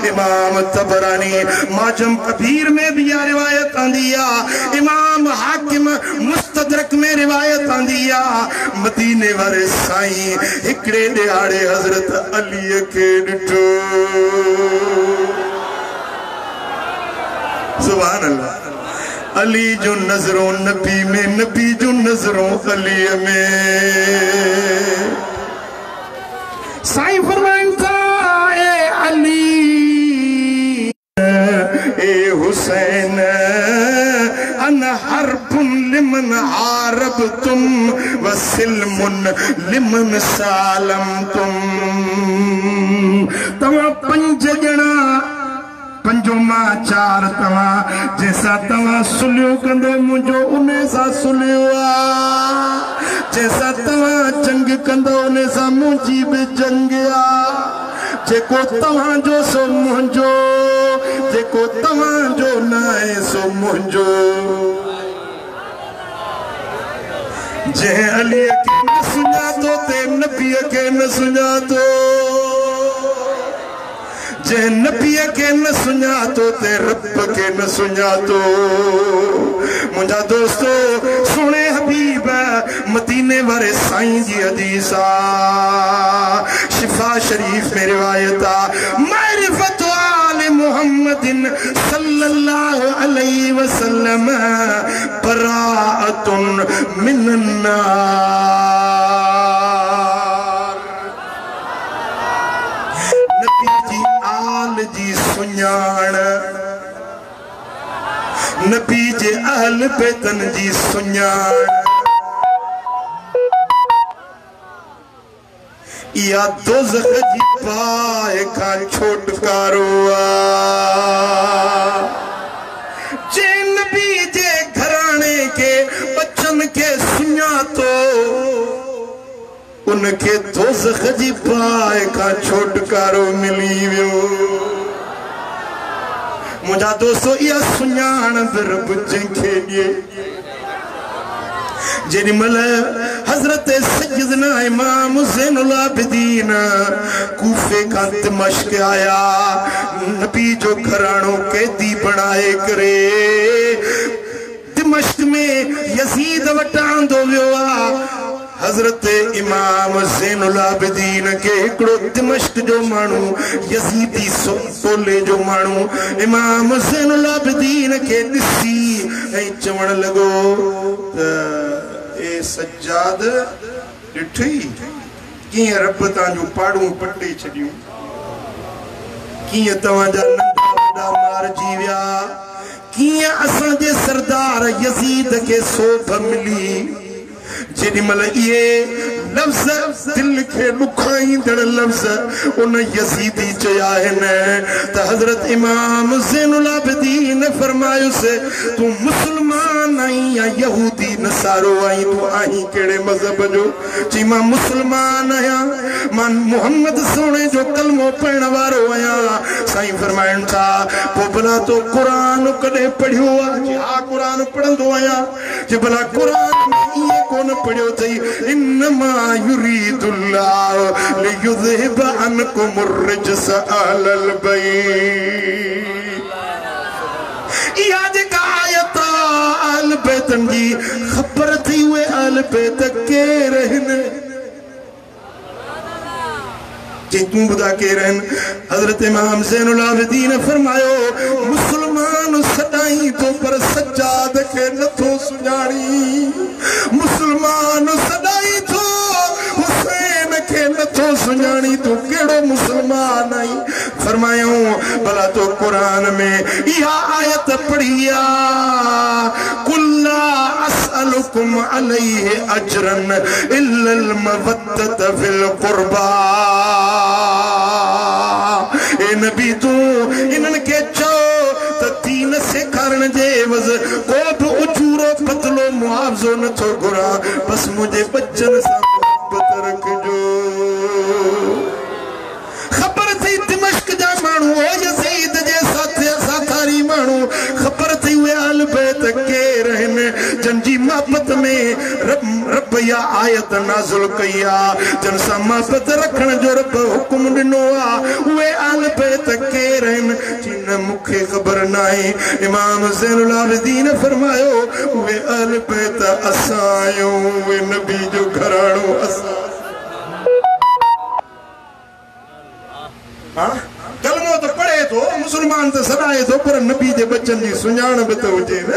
इमाम तबरानी मजम कबीर में भी यह रिवायत आंदिया इमाम हाकिम मुस्तदरक में रिवायत आंदिया मदीने वाले साईं हिकड़े दिहाड़े हजरत अली के डिठो सुभान अल्लाह अली जो नजरों नबी में नबी जो नजरों अली में साईं फरमाइंदा ए अली ए हुसैन अन हरबुन लिमन आरब तुम वसिलमुन लिमन सालम तुम तवा पंज जना पंजो मां चार तवा जैसा तवा सुलियो कंदो मुझो उन्हें सा सुलियो जैसा तवा जंग कंदो उन्हें सा मुझी भी जंग जेको तवा जो सो मुझो जेको तवा जो नाए सो मुझो जे अली के न सुना तो ते नबी के न सुना तो जे नबी के न सुना तो ते रब के न सुना तो मुझा दोस्तों सुने हबीब मदीने वाले साईं जी हदीसा शिफा शरीफ में रिवायत मारिफत आले मुहम्मदिन सल्लल्लाहु अलैहि वसल्लम बराअतुन मिनन नार जी सुञाण नबी जे अहल बैतन जी सुञाण या दोज़ख जी पाए का छुटकारो जे नबी जे घराने के बच्चन के सुञातो उनके दोज़ख जी पाए का छुटकारो मिली वियो मुझा दोस्तों या सुञाण रब जंखे दिए जेॾीमहिल हज़रत सैयदना इमाम ज़ैनुल आबिदीन कूफे खां दिमश्क आया नबी जो घराणो कैदी बणाए करे दिमश्क में यज़ीद वटि आंदो वियो आहे हज़रत इमाम ज़ैनुल आबिदीन के हिकिड़ो दिमश्क जो माण्हू यज़ीदी टोले जो माण्हू इमाम ज़ैनुल आबिदीन के ॾिसी ऐं चवण लॻो ए सज्जाद ॾिठी कीअं रब तव्हांजो पाड़ू पटे छॾियूं कीअं तव्हांजा नंढा वॾा मारिजी विया कीअं असांजे सरदार यज़ीद के सोभ मिली जेॾीमहिल इहे लफ़्ज़ दिल खे ॾुखाईंदड़ लफ़्ज़ उन यज़ीदी चया आहिनि त हज़रत इमाम ज़ैनुल आबिदीन फरमायुसि तूं मुस्लमान आहीं या यहूदी नसारो आहीं तूं आहीं कहिड़े मज़हब जो चई मां मुस्लमान आहियां मां मुहम्मद सोणे जो कलमो पढ़ण वारो आहियां साईं फरमाइनि था पोइ भला तो क़ुरान कॾहिं पढ़ियो आहे हा क़ुरान पढ़ंदो आहियां जे भला क़ुरान में इहे कोन पढ़ियो अथई इन्नमा युरीदुल्लाहु लियुज़हिब अनकुम अर्रिज्स अहलल बैत इहा जेका आयत अहल बैतन जी ख़बर थी उहे अहल बैत केर आहिनि जे तूं ॿुधा केर आहिनि हज़रत इमाम ज़ैनुल आबिदीन फरमायो मुस्लमान सदाईं तो पर सज्जाद के नथो सुञाणी मुस्लमान सदाईं तो हुसैन के नथो सुञाणी तू केड़ो मुस्लमान आई फरमायो भला तो कुरान में इहा आयत पढ़ी आ कुल्ला असअलुकुम अलैहि अजरन इल्लल मवद्दत फिल कुर्बा ए नबी तू इनन के चो दीन सेखारण जे एवज़ को बि उजूरो पतलो मुआवज़ो नथो घुरा बस मुझे बच्चन सां मोहब्बत रखजो ख़बर थी दिमश्क जा माण्हू ओ यज़ीद जे साथारी माण्हू ख़बर थी उहे अहल बैत केर आहिनि जंहिंजी मोहब्बत में रब या आयत नाज़िल कई आहे जन सां मोहब्बत रखण जो रब हुकुम ॾिनो आहे उहे अहल बैत केर आहिनि जिन मूंखे ख़बर न आहे इमाम ज़ैनुल आबिदीन फरमायो उहे अहल बैत असां आहियूं उहे नबी जो घराणो असां कलमो तो पढ़े तो मुसलमान तो सदाए तो पर नबी जे बच्चन जी सुञाण बि त हुजे न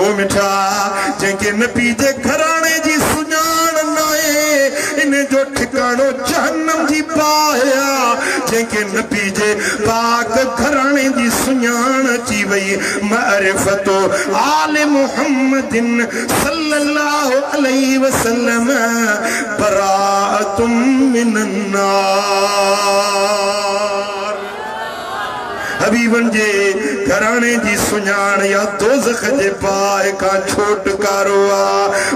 ओ मिठा जंहिंखे नबी जे घराणे जी सुञाण न आहे इन जो ठिकाणो जहन्नम जी पाया जंहिंखे नबी जे पाक घराणे जी सुञाण अची वई मारिफतो आले मुहम्मदिन सल्लल्लाहु अलैहि वसल्लम बराअतुम मिनन नार हबीबन जे घराणे जी सुञाण या दोज़ख जे पाए का छोटकारो आ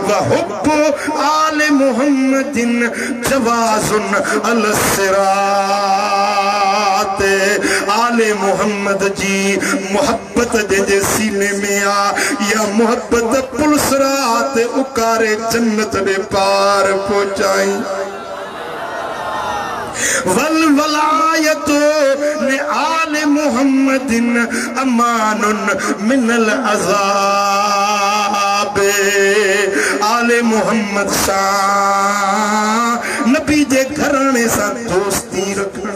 व हुब्बु आले मुहम्मदिन जवाज़ुन अल सिरात आले मुहम्मद जी मोहब्बत जे सीने में आ या मोहब्बत पुल सिरात उकारे जन्नत दे पार पहुंचाई वल वलायतो ने आले मुहम्मदिन अमानुन मिनल अज़ाब आले मुहम्मद सा नबी जे घराणे सा दोस्ती रखण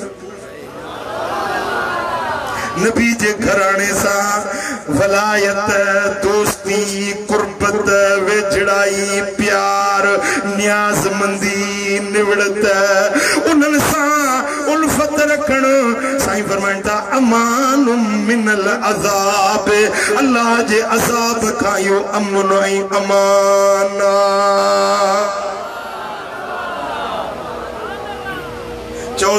नबी जे घराणे सा वलायत दोस्ती कुर्बत वेझड़ाई प्यार न्याज़मंदी निवड़त उन्हनि सां उल्फत रखण साईं फरमाइनि था अमानुम मिनल अज़ाब अल्लाह जे अज़ाब खां इहो अमन ऐं अमान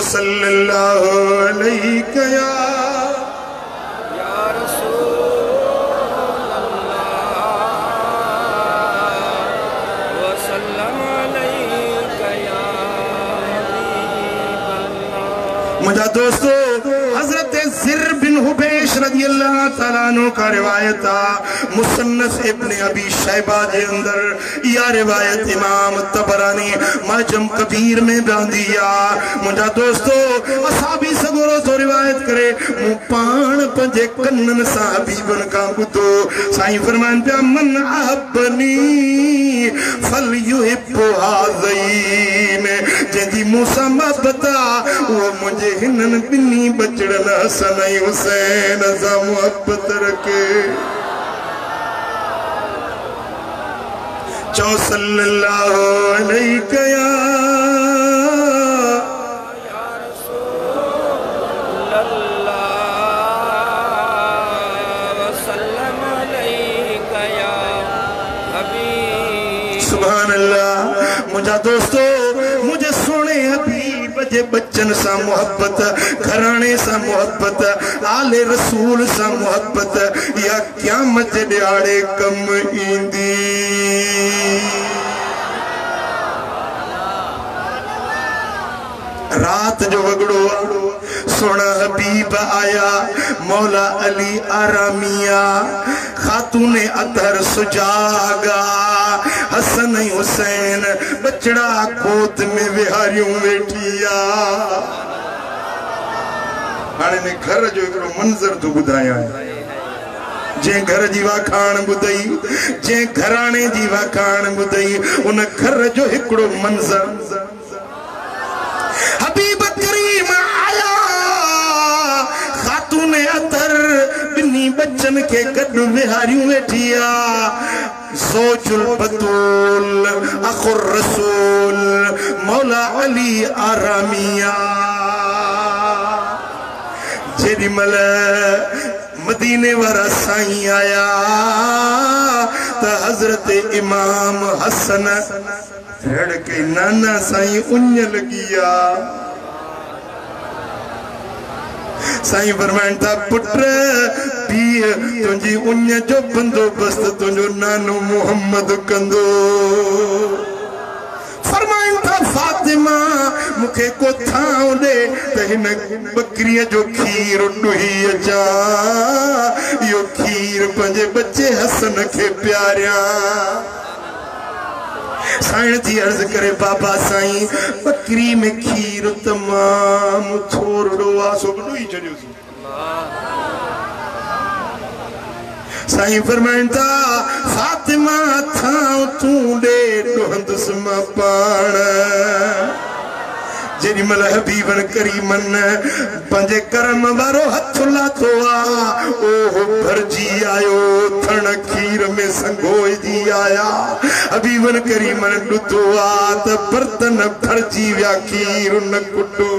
सल्लल्लाहु अलैहि या रसूल अल्लाह वसल्लम अलैका या हबीब अल्लाह। मुझा दोस्तों हजरत ज़िर बिन हुबैश रज़ियल्लाहु ताला अन्हु का रिवायत मुसन्नफ इब्ने अबी शैबा के अंदर या रिवायत इमाम तबरानी माजम कबीर में बांधिया। मुझा दोस्तों असहाबी सगोरो तो रिवायत करे मुपान पंजे कन्नन साहबीबन का बुदो साईं फरमान पे मन अहब्बनी फलयुहिब्बु हाज़ैन जंदी मूसा महबता वो मुझे हिनन बिन्नी बचड़न हसन हुसैन सा मोहब्बत रखे। चौ सल्लल्लाहु अलैहि या रसूल अल्लाह वसल्लम अलैका या हबीब। सुभान अल्लाह। मुझा दोस्तों मुझे सोने हबीब जे बच्चन सा मोहब्बत, घराने सा मोहब्बत, आले रसूल सा मोहब्बत या क़यामत जे दिहाड़े कम ईंदी। रात जो वगड़ो सोना हबीब आया मौला अली आरामिया खातूने अतहर सुजागा हसन हुसैन बचड़ा गोद में विहारियों वेठिया। हाणे ने घर जो एकड़ो मंजर तो बुधाया है जे घर जी वाखाण बुधई जे घराने जी वाखाण बुधई उन घर जो एकड़ो मंजर हबीब करीम आया खातून अतर बिन्नी बच्चन के गड विहारियों वेठिया ज़ौजुल बतूल अखुर रसूल मौला अली आरामिया। जेडी मल मदीने वारा साईं आया तो हजरत इमाम हसन रड़ के नाना साईं उञ लगिया। साईं फरमाइन था पुत्र पीर तुझी उञ जो बंदोबस्त तुझो नानो मोहम्मद कंदो। फरमाइन था फातिमा मुखे को थाव दे त हिन बकरीअ जो खीर ॾुही अचा यो खीर पंहिंजे बच्चे हसन के प्यारिया। साईं जी अर्ज करे बाबा साईं बकरी में खीर तमाम थोड़ो आ सो ॾुही छॾियो। साईं फरमाइन था फातिमा थाव तूं ॾे ॾुहंदुस मां पाण। जेडी मल हबीबन करीमन पंजे करम वारो हथ लाथो आ ओह भरजी आयो थण खीर में संगोइजी आया। हबीबन करीमन ॾुधो आ त बर्तन भरजी विया खीर न कुटो।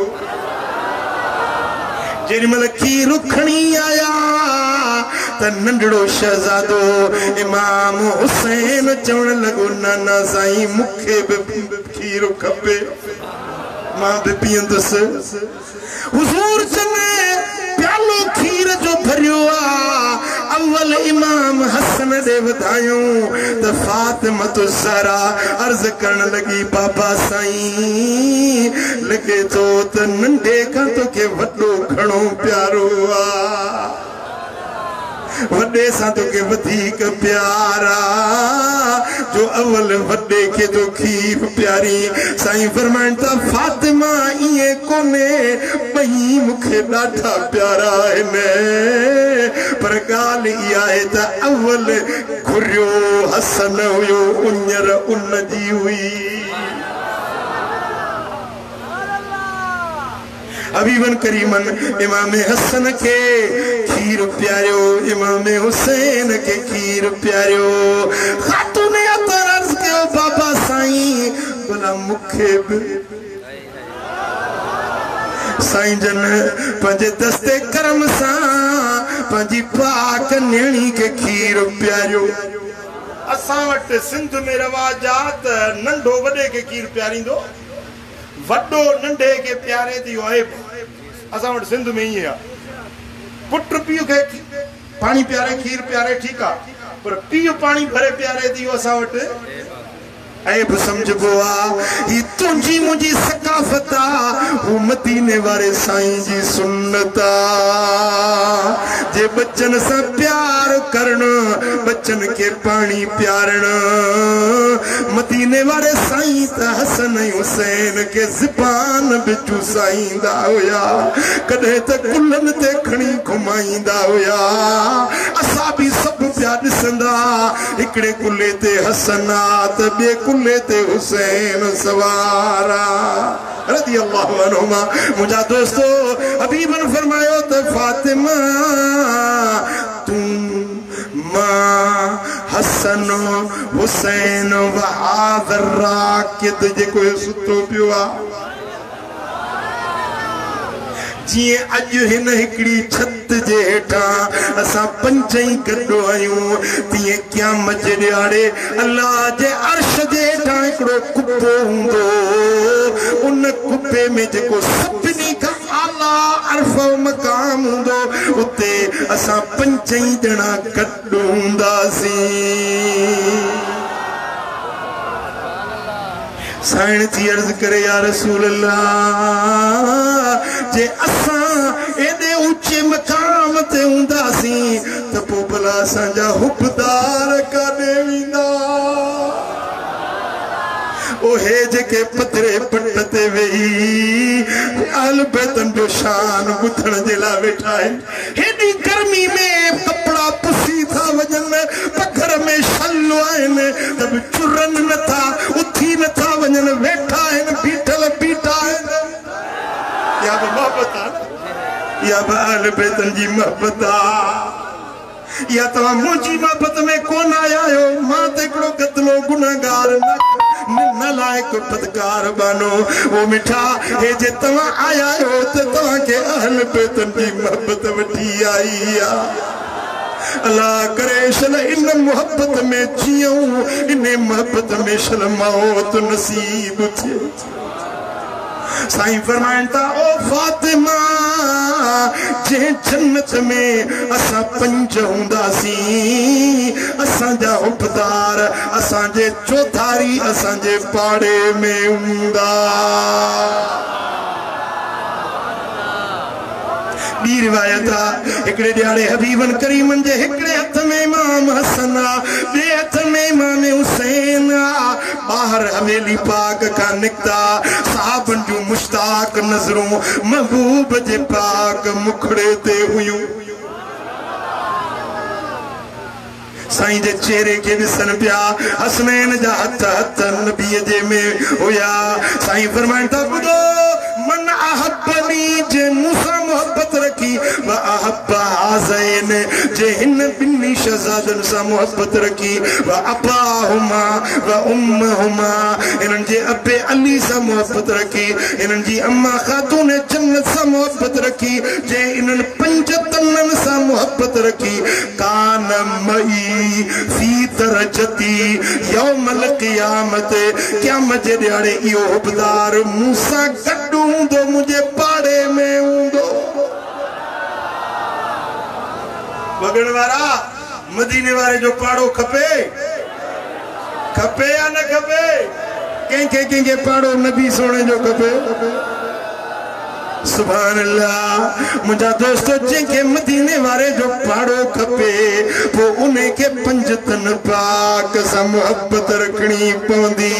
जेडी मल खीर खणी आया त नंढड़ो शहजादो इमाम हुसैन चवण लॻो नाना साईं मूंखे बि खीर खपे मां भी पींदुस। हुजूर चने प्यालो खीर जो भरियो आ अव्वल इमाम हसन दे वधायो त फातिमा तो ज़हरा अर्ज करण लगी बाबा साईं लगे तो त नंढे का तो के वड्डो घणो प्यारो आ वड्डे सा तो के वधिक प्यारा जो अव्वल वड्डे के तो खीर प्यारी। साईं फरमाइन था फातिमा इए कोने बही मुखे ॾाढा प्यारा आहिनि पर ॻाल्हि इहा आहे त अव्वल घुरियो हसन हुयो उञर उन जी हुई। हबीबन करीमन इमाम हसन के खीर प्यारियो इमाम हुसैन के खीर प्यारियो। खातून अतर अर्ज कयो बाबा साईं भला मुखे भी साईं जन पंहिंजे दस्ते करम सां पंहिंजी पाक नेणी के खीर प्यारियो। असां वटि सिंध में रवाज आ त नंढो वॾे के खीर प्यारींदो वड्डो नंढे के प्यारे थी आए असा वट सिंध में ही है पुट पीउ के पानी प्यारे खीर प्यारे ठीक आ पर पीउ पानी भरे प्यारे थी असा वट ऐब समझबो आ ही तुंजी मुंजी सकाफत आ वो मदीने वाले साईं जी सुन्नत आ जे बच्चन से प्यार करन बच्चन के पानी प्यारण मदीने वाले साईं ता हसन हुसैन के ज़बान बिचू साईंदा होया कदे त कुलन ते खणी घुमाईंदा होया असा भी सब प्या दिसंदा इकड़े कुले ते हसनात बे कुले ते हुसैन सवारा रज़ी अल्लाहु अन्हुमा मुझा दोस्तों हबीबन फरमायो त फातिमा तू मां हसन हुसैन व हाज़र राकिद जेको सुतो पियो आ जिए अज हिन हिकड़ी छत जे हेठा असा पंचई गड्डो आयूं तिए क़यामत जे ॾियारे अल्लाह जे अर्श जे हेठा हिकड़ो कुप्पो हुंदो उन कुप्पे में जेको सभिनी खां आला अर्फ मकाम हुंदो उते असा पंचई ॼणा गड्डो हूंदासीं साइण थी अर्ज करे या रसूल अल्लाह जे असा एडे ऊंचे मकाम ते हुंदासी त पो भला असांजा हुबदार काॾे वेंदा ओहे जेके पथरे पट ते वेही अहल बैतन जो शान ॿुधण जे लाइ वेठा आहिनि हेॾी गर्मी में कपड़ा पुसी था वञनि पघर में छल्लो आहिनि त बि चुरनि नथा उथी नथा वञनि वेठा आहिनि बीठल बीठा आहिनि या बि मोहबत आहे या बि अहल बैतन जी मोहबत आहे या तव्हां मुंहिंजी मोहबत में कोन आया आहियो मां त हिकिड़ो कतलो गुनाहगार न लायक पदकार बानो वो मिठा हे जे तव्हां आया आहियो त तव्हांखे अहल बैतन जी मोहबत वठी आई आहे अल्लाह करे शन इन मोहब्बत में जियूं इन मोहब्बत में शन मौत नसीब थे साईं फरमाइन ता ओ फातिमा जे जन्नत में असा पंज हुंदासी असा जा हुबदार असा जे चौधारी असा जे पाड़े में हुंदा ॿी रिवायत आहे हिकिड़े ॾियारे हबीबन करीमन जे हिकिड़े हथ में इमाम हसन आहे ॿिए हथ में इमाम हुसैन आहे ॿाहिरि हवेली पाक खां निकिता साहबनि जूं मुश्ताक नज़रूं महबूब जे पाक मुखड़े ते हुयूं साईं जे चेहरे के ॾिसनि पिया हसनैन जा हथ हथ नबीअ जे में हुया साईं फरमाइनि था ॿुधो मन अहब्बनी जे मूंसां मोहब्बत रखी व अहब्ब हाज़ैन जे हिन ॿिन्ही शहज़ादनि सां मोहब्बत रखी व अबाहुमा व उम्महुमा इन्हनि जे अबे अली सां मोहब्बत रखी इन्हनि जी अम्मा ख़ातून जन्नत सां मोहब्बत रखी जे इन्हनि पंज तननि सां मोहब्बत रखी कान मई फी दरजती यौमल क़यामत क़यामत जे ॾियारे इहो हुबदार मूंसां गॾु हूंदो मुंहिंजे पाड़े में हूंदो वगण वारा मदीने वारे जो पाड़ो खपे खपे या न खपे कंहिंखे पाड़ो नबी सोने जो खपे सुभान अल्लाह मुझा दोस्तों जंहिंखे मदीने वारे जो पाड़ो खपे वो उन्हें के पंजतन पाक सां मोहब्बत रखनी पवंदी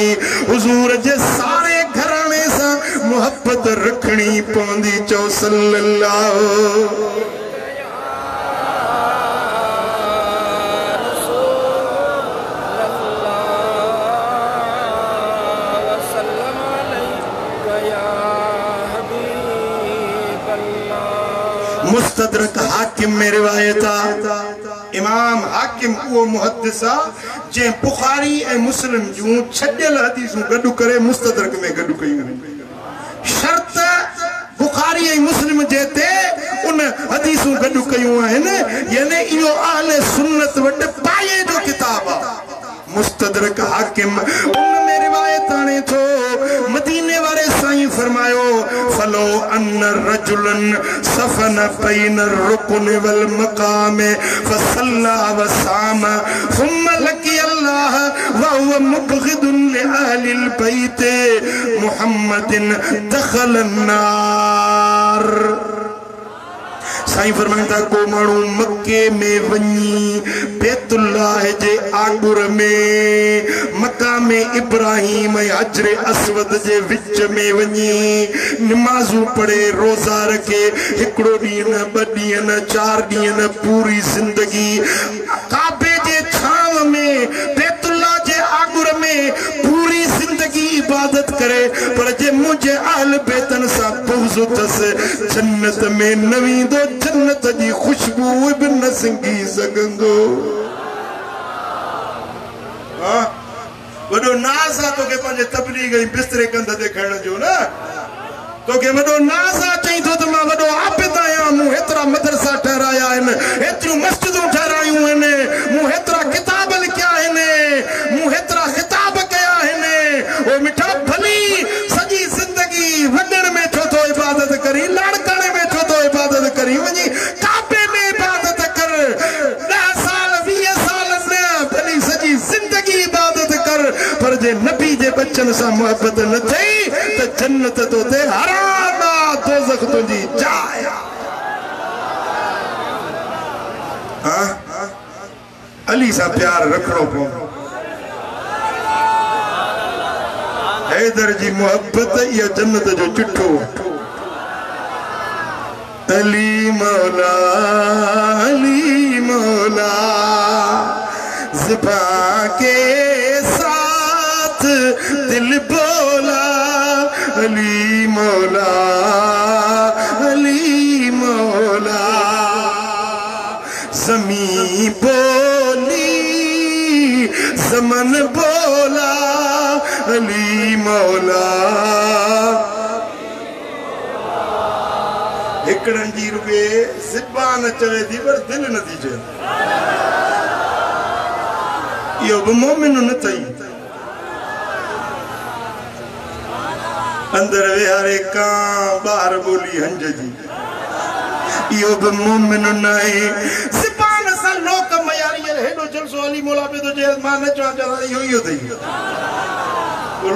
हुजूर जे सारे घराने सां मोहब्बत रखनी पवंदी चो सल्लल्लाहु मुस्तदरक हाकिम में रिवायत इमाम हाकिम वो मुहद्दिसा जे बुखारी ए मुस्लिम जूं छडियल हदीसूं गडु करे मुस्तदरक में गडु कयूं शर्त बुखारी ए मुस्लिम जेते उन हदीसूं गडु कयूं आहिनि यानी इहो अहले सुन्नत वट पाए जो किताब आ मुस्तदरक हाकिम उन में रिवायत आने थो मदीने वाले साईं रजुलन सफन बैन रुकन वल मकाम फसल्ला व साम सुम्मा लकी अल्लाह व हुवा मुबग़िदुन लि अहलिल बैत मुहम्मदिन दखल अन्नार। साईं फरमाइंदा को माण्हू मक्के में वञी बैतुल्लाह जे आगुर में मकाम इब्राहिम हजर अस्वद जे विच में वञी नमाज़ू पढ़े रोज़ा रखे हिकड़ो ॾींहुं न ॿ ॾींहं न 4 ॾींहं न पूरी ज़िंदगी काबे जे छांव में बैतुल्लाह जे आगुर में पूरी जिंदगी इबादत करे पर जे मुझे अहल बैतन सा बुग़्ज़ अथस जन्नत में न वेंदो जन्नत जी खुशबू बि न सिंगी सघंदो। वॾो नाज़ आहे तोखे पंहिंजे तबलीग ऐं बिस्तरे कंध ते खणण जो न तोखे वॾो नाज़ आहे चई थो त मां वॾो आबिद आहियां मूं हेतिरा मदरसा ठहिराया आहिनि हेतिरियूं मस्जिदूं ठहिरायूं आहिनि मूं हेतिरा किताब लिखिया आहिनि मूं हेतिरा ख़िताब कया आहिनि ओ मिठा भली सॼी ज़िंदगी वॾण में छो थो इबादत करी लाड़काणे में छो थो इबादत करी वञी काबे में इबादत कर 10 साल 20 साल न भली सॼी ज़िंदगी इबादत कर पर जे नबी जे बच्चन सां मोहब्बत न थई त जन्नत तो ते हराम आहे दोज़ख तुंहिंजी जाइ आहे। अली सां प्यार रखणो पवंदो हैदर जी मोहब्बत या जन्नत जो चिट्ठो। अली मौला ज़िबां के साथ दिल बोला अली मौला ज़मीं बोली ज़मन बोला अली मौला। हिकड़न जी रुगे ज़बान चवे थी पर दिल नथी चवे इहो बि मोमिन न अथई अंदर विहारे कां ॿाहिरि ॿोली हंज जी इहो बि मोमिन न आहे। ज़बान सां लोक मयारी हेॾो जलसो अली मौला पे थो चए मां न चवां इहो अथई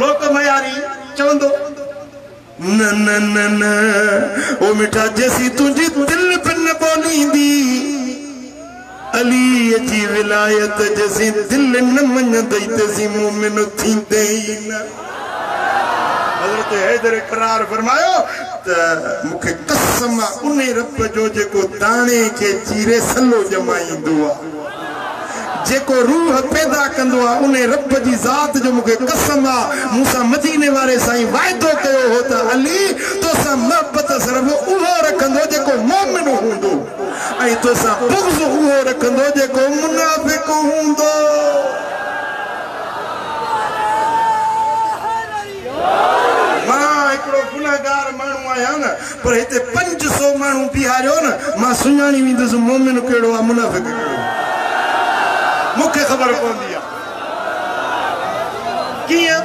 लोक मयारी चवंदो न न न न ओ मिठा जैसी तुझी दिल पे न बोलींदी अली जी विलायत जैसी दिल न मञंदई तैसी मोमिन थींदे ई न। हज़रत हैदर इकरार फरमायो त मूंखे कसम आहे उन रब जो जेको दाणे खे चीरे सलो ॼमाईंदो आहे जेको रूह पैदा कंदो आहे उन रब जी ज़ात जो मूंखे कसम आहे मूंसां मदीने वारे साईं वाइदो कयो हो त अली तोसां मोहबत सिर्फ़ उहो रखंदो जेको मोमिन हूंदो ऐं तोसां बुग़्ज़ उहो रखंदो जेको मुनाफ़िक़ हूंदो। मां हिकिड़ो गुनाहगार माण्हू आहियां न पर हिते 500 माण्हू बीहारियो न मां सुञाणी वेंदुसि मोमिन कहिड़ो आहे मुनाफ़िक़ कहिड़ो मूंखे ख़बर पवंदी आहे कीअं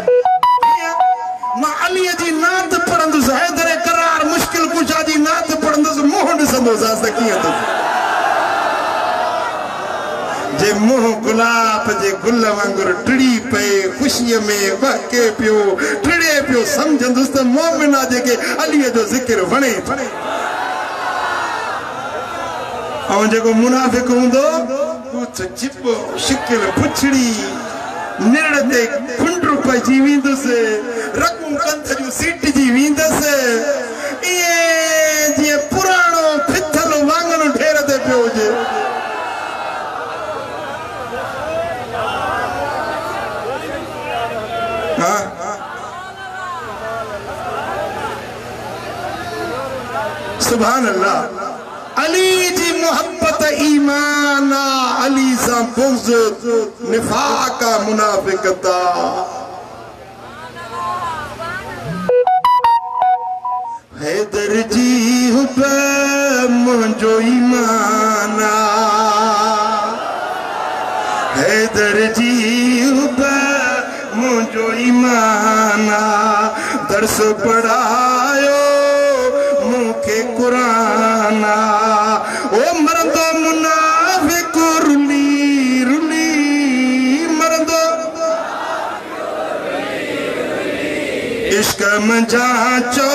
मां अलीअ जी नात पढ़ंदुसि हैदर करार मुश्किल कुशा जी नात पढ़ंदुसि मुंहुं ॾिसंदुसि त कीअं अथसि जे मुंहुं गुलाब जे गुल वांगुरु टिड़ी पए ख़ुशीअ में बहके पियो टिड़े पियो सम्झंदुसि त मोमिन आहे जेके अलीअ जो ज़िक्र वणे ऐं जेको मुनाफ़िक़ हूंदो चिपो शिकिल पुछड़ी निड़ ते खुंडरू पइजी वेंदुसि रगूं कंध जूं सीटजी वेंदुसि ईअं जीअं पुराणो फिथल वांगुरु ढेर ते पियो हुजे। सुभान अल्लाह अली जी मोहब्बत ईमान अली सां बुग़्ज़ निफाक़ मुनाफ़िक़त हैदर जी हुब मुंहिंजो ईमान हैदर जी हुब मुंहिंजो ईमान दर्स पढ़ायो मूंखे इश्क मजा चो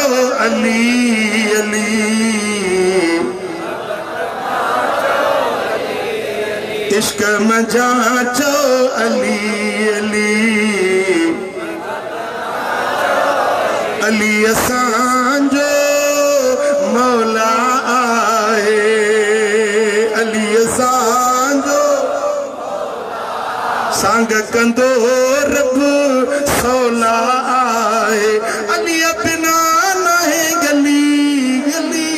अली अली इश्क मजा चो अली अली अली असांजो मौला आहे अली असांजो सांग कंदो रब सौला आहे अली बिना नहीं गली गली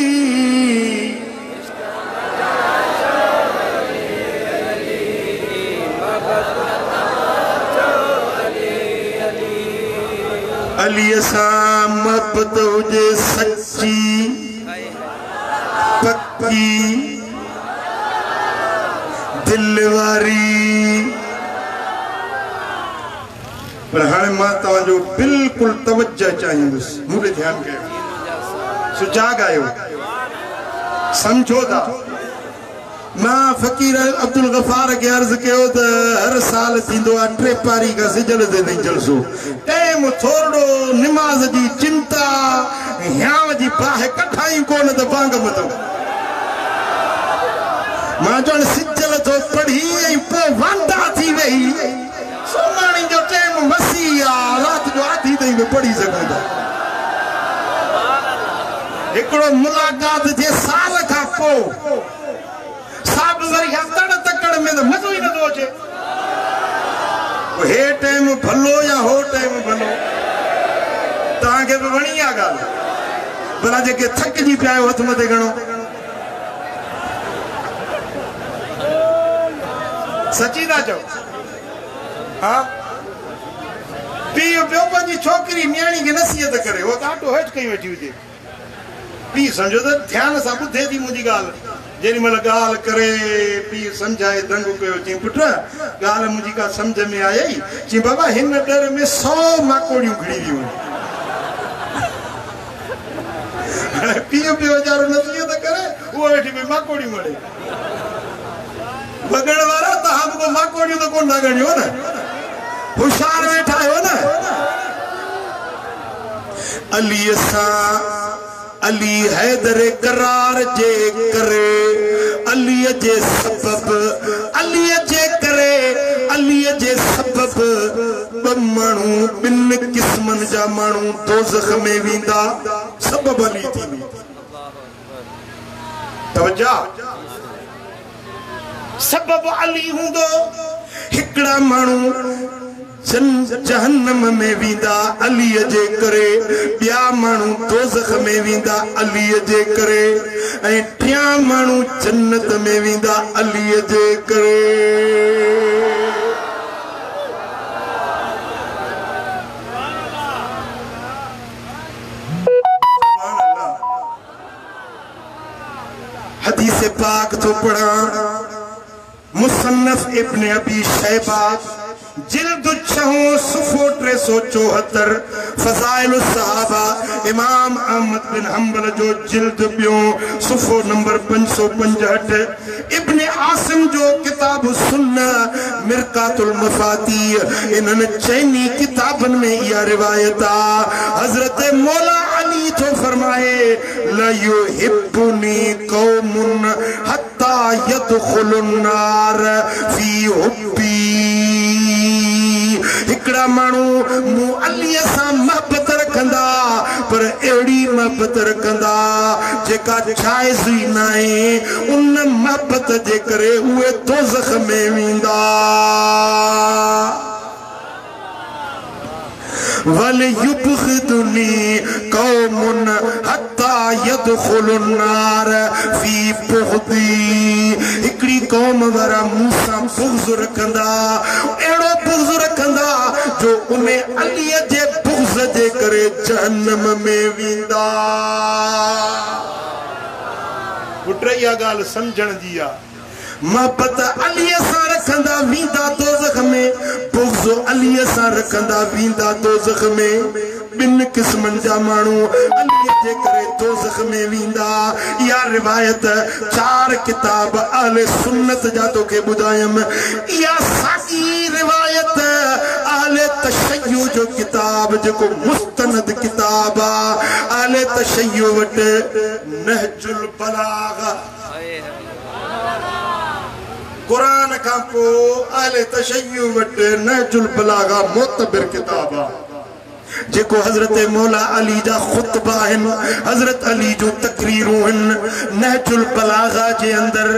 अली सां मोहब्बत हुजे सच्ची पक्की दिल वारी पर हाँ मां तव्हांजो बिल्कुल तवज्जो चाहिंदुसि मूंखे ध्यान कयो सुजाग आयो समझो था मां फकीर अब्दुल गफार के अर्ज कयो त हर साल थींदो आहे 3 पारी का सिजल ते नहीं जलसो टाइम थोड़ो नमाज जी चिंता ह्याव जी बाह कठाई कोन त बांग मतो मां जण सिजल तो पढ़ी ऐं पो वांदा थी वई सोमाणी जो टाइम मसीहा रात जो आधी ताईं में पढ़ी सघूं था हिकिड़ो मुलाक़ात जे साल खां पोइ साहब ज़रिया तड़ तकड़ में तो मज़ो ही नथो अचे हे टाइम भलो या हो टाइम भलो तव्हांखे बि वणी आहे ॻाल्हि भला जेके थकिजी पिया आहियो हथ मथे घणो सची था चओ हाँ पीउ पियो पंहिंजी छोकिरी न्याणी खे नसीहत करे उहो ॾाढो हेठि कई वेठी हुजे पीउ सम्झो त ध्यान सां ॿुधे थी मुंहिंजी ॻाल्हि जेॾी महिल ॻाल्हि करे पीउ सम्झाए दंग कयो चई पुट ॻाल्हि मुंहिंजी का सम्झ में आई चई बाबा हिन डर में 100 माकोड़ियूं खणी वियूं पीउ पियो वीचारो नसीहत करे उहो वेठी पई माकोड़ियूं वणे बगड़ वारा तव्हां बि माकोड़ियूं त कोन था ॻणियो न होशियार वेठा आहियो न अलीअ सां अली हैदर करार जे करे अलीअ जे सबब अलीअ जे करे अलीअ जे सबब ॿ माण्हू ॿिनि क़िस्मनि जा माण्हू दोज़ख में वेंदा सबब अली थी तवज्जो सबब अली हूंदो हिकिड़ा माण्हू जहन्नम में वेंदा अलीअ जे करे ॿिया माण्हू दोज़ख में वेंदा अलीअ जे करे ऐं टियां माण्हू जन्नत में वेंदा अलीअ जे करे हदीस पाक तो पढ़ा मुसन्नफ इब्न अबी शैबा जिल्द 6 सफ़ो 374 फज़ाइल सहाबा इमाम अहमद बिन हंबल जो जिल्द 2 सफ़ो नंबर 565 इब्न आसिम जो किताब सुन्ना मिरकातुल मफाती इन्हनि चैनी किताबन में इया रिवायत आ हजरत मौला अली तो फरमाए ला युहिब्बुनी कौमुन हत्ता यदखुलुन नार फी हुब्बी हिकड़ा माण्हू मूं अलीअ सां मोहब्बत रखंदा पर अहिड़ी मोहब्बत रखंदा जेका जाइज़ ई न आहे उन मोहब्बत जे करे उहे दोज़ख में वेंदा वल युबग़िदुनी कौमुन हत्ता यदखुलुन नार फी बुग़दी हिकड़ी कौम वारा मूंसां बुग़्ज़ रखंदा अहिड़ो बुग़्ज़ रखंदा जो उन्हें अलीअ जे बुग़्ज़ जे करे जहन्नम में वेंदा पुट इहा ॻाल्हि सम्झण जी आहे मोहब्बत अलीअ सां रखंदा वेंदा दोज़ख में बुग़्ज़ अलीअ सां रखंदा वेंदा दोज़ख में ॿिनि क़िस्मनि जा माण्हू अलीअ जे करे दोज़ख में वेंदा इहा रिवायत 4 किताब अहले सुन्नत जा तोखे ॿुधायमि इहा साॻी रिवायत अहले तशय्युअ जो किताब जो मुस्तनद किताब आले तशय्यो वट नहजुल बलागा कुरान का पो आले तशय्यो वट नहजुल बलागा मोतबर किताब जेको हजरत मौला अली जा खुतबा हन हजरत अली जो तकरीरूं हन नहजुल बलागा जे अंदर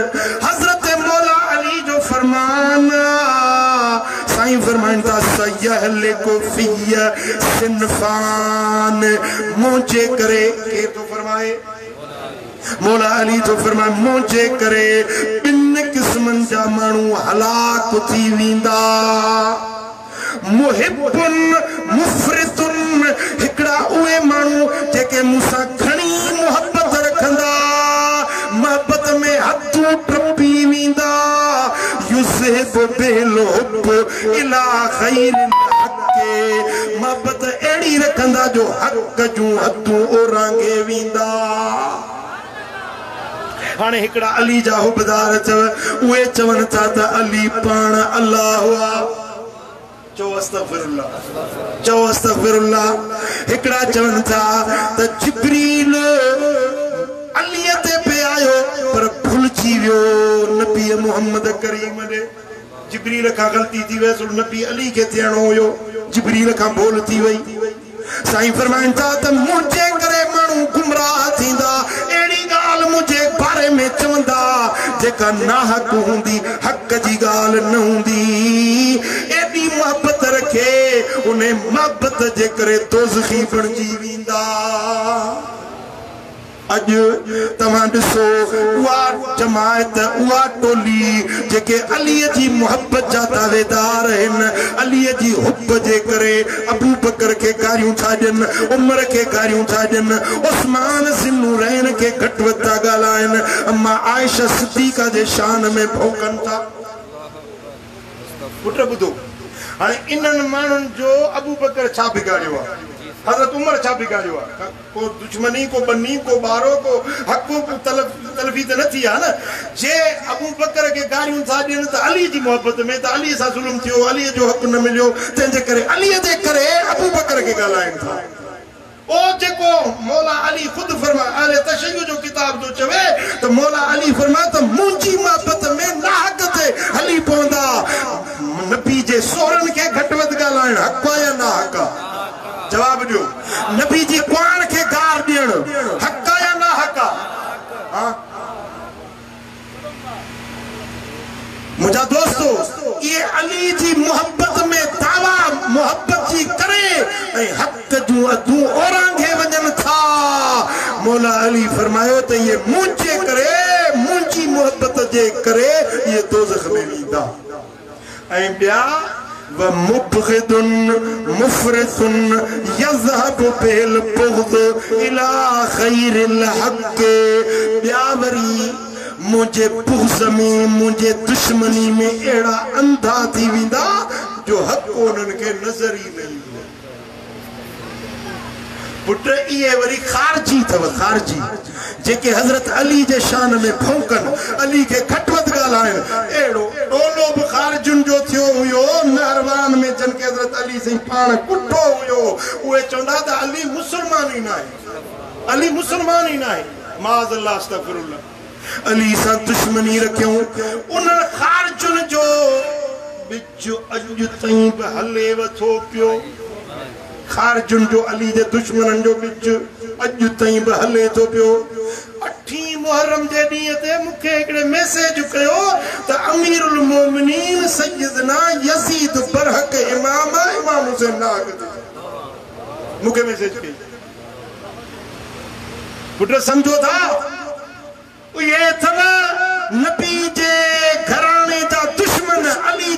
हजरत मौला अली जो फरमान साईं फरमाइंदा सयहलिकु फिया सिनफान मुझे करे के तो फरमाए मौला अली तो फरमाए मुझे करे बिन किस्मन जा मानू हलाक थी विंदा मुहिब्बुन मुफरितुन हिकड़ा उए मानू जेके मूंसा घणी मोहब्बत रखंदा मोहब्बत में हथू टपी विंदा युसहिबु बिल हुब इला खैरिल हक़ मोहब्बत एड़ी रखंदा जो हक जूं हथू ओरांगे विंदा हाने हिकड़ा अली जा हुबदार चव उए चवन था त अली पाण अल्लाह हुआ चो अस्तगफिरुल्लाह हिकड़ा चवन था त जिब्रील अली ते पे आयो पर भुलजी वियो नबी मोहम्मद करीम ने जिब्रील का गलती थी वैसे नबी अली के थियणो हुयो जिब्रील का भूल थी वई साईं फरमाइंदा त मुझे करे मानू गुमराह थींदा एड़ी गाल मुझे बारे में चवंदा जेका ना हक हुंदी हक जी गाल न हुंदी एडी मोहब्बत रखे उन्हें मोहब्बत जे करे दोज़खी बणजी विंदा अज तमां ॾिसो उहा जमायत उहा टोली जेके अली जी मोहब्बत जा दावेदार आहिनि अली जी हुब जे करे अबू बकर के गारियूं था ॾियनि उमर के गारियूं था ॾियनि उस्मान ज़िन्नूरैन के घटि वधि था ॻाल्हाइनि अम्मा आयशा सिद्दीक़ा जे शान में भौंकनि था पुट ॿुधो हाणे इन्हनि माण्हुनि जो अबू बकर छा बिगाड़ियो आहे हजरत उमर छा बिगाड़ियो आहे को दुश्मनी को बन्नी को बारो को हक़ तलफी त न थी आहे न जे अबू बकर के गारियूं था ॾियनि त अली जी मोहब्बत में त अली सां ज़ुल्म थियो अली जो हक़ न मिलियो तंहिंजे करे अली जे करे अबू बकर के ॻाल्हाइनि था ओ जेको मौला अली खुद फरमा आले तशय्यो जो किताब जो चवे तो मौला अली फरमा तो मुंजी मोहब्बत में नाहक थे हली पवंदा नबी जे सोरन के घटि वधि ॻाल्हाइण हक़ या ना हक़ जवाब दियो नबी जी पान के गार ॾियण हक़ या ना हक़ हां मुझा दोस्तों ये अली जी मोहब्बत में दावा मोहब्बत जी करे ऐं हक़ जूं अधूं ओरांगे वञनि था मौला अली फरमायो त ये मुझे करे मुंजी मोहब्बत जे करे ये दोज़ख में वेंदा ऐं ॿिया वमुबग़िदुन मुफ़रितुन यज़हबु बिल बुग़्द इला खैरिल हक़ ॿिया वरी मुझे बुग़्ज़ में मुझे दुश्मनी में एड़ा अंधा थी विंदा जो हक़ उन्हनि के नज़र ही नहीं पुट ये वरी खारजी थव खारजी जेके हजरत अली जे शान में भौंकन अली के घटि वधि ॻाल्हाइनि एड़ो टोलो बि खारजुनि जो थियो हुयो नहरवान में जन के हजरत अली से पाण कुठो हुयो उहे चवंदा त अली मुसलमान ही ना है अली मुसलमान ही ना है माज़ अल्लाह अस्तगफिरुल्लाह अली सां दुश्मनी रखियो उन्हनि खारजुनि जो बिच अॼु ताईं बि हले वथो पियो खारजुन जो अली जे दुश्मनन जो बिच अॼु ताईं बि हले थो पियो 8 मुहर्रम जे ॾींहं ते मूंखे हिकिड़े मैसेज कयो त अमीरुल मोमिनीन सैयदना यज़ीद बरहक इमाम हुसैन नाग मूंखे मैसेज कई पुट समझो था ये अथव नबी जे घराणे जा दुश्मन अली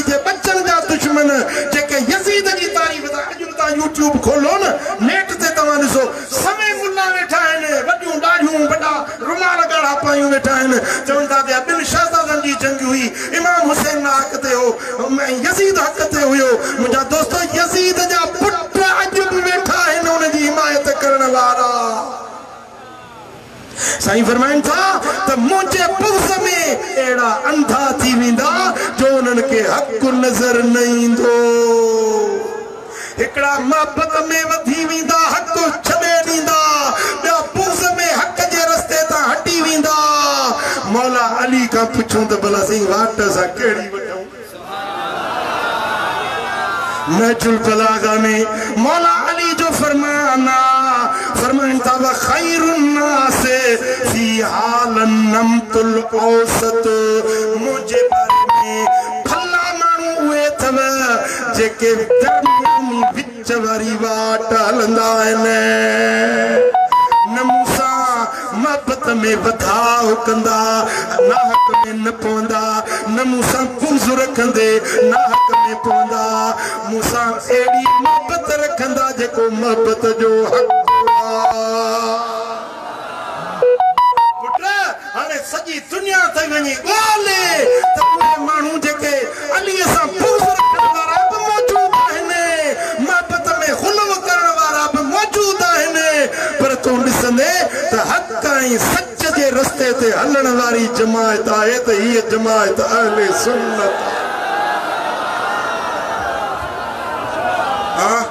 जे बच्चन जा दुश्मन जेके यज़ीद जी तारीफ़ था अॼु तव्हां यूट्यूब खोलो न नेट ते तव्हां ॾिसो समय मुल्ला वेठा आहिनि वॾियूं ॾाढ़ियूं वॾा रुमाल ॻाढ़ा पायूं वेठा आहिनि चवनि था त ॿिनि शहज़ादनि जी जंग हुई इमाम हुसैन हक़ ते हो यज़ीद हक़ ते हुयो मुंहिंजा दोस्तो यज़ीद जा पुट अॼु बि वेठा आहिनि उनजी हिमायत करण वारा साईं फरमाइनि था त मुझे बुग़्ज़ में एड़ा अंधा थी विंदा जो उन्हनि के हक़ नज़र न ईंदो हिकड़ा मोहब्बत में वधी वेंदा हक छॾे ॾींदा ॿिया बुग़्ज़ में हक जे रस्ते तां हटी वेंदा मौला अली खां पुछूं त भला साईं वाट सां कहिड़ी वठूं नहजुल बलागा में मौला अली जो फरमाना फरमान था व खैरुन नास फी हालन नमतुल औसत मुझे बारे में भला माण्हू उहे अथव जेके दरमियानी विच वारी वाट हलंदा आहिनि न मूंसां मोहब्बत में वधाउ कंदा न हक में न पवंदा न मूंसां बुग़्ज़ रखंदे न हक में पवंदा मूंसां अहिड़ी मोहब्बत रखंदा जेको मोहब्बत जो हक़ हाणे सॼी दुनिया थी वञे ॻोल्हे त उहे माण्हू जेके अलीअ सां बुग़्ज़ रखण वारा बि मौजूद आहिनि मोहब्बत में ख़ुल्व करण वारा बि मौजूद आहिनि पर तूं ॾिसंदे त हक़ ऐं सच जे रस्ते ते हलण वारी जमायत आहे त हीअ जमायत अहले सुन्नत आहे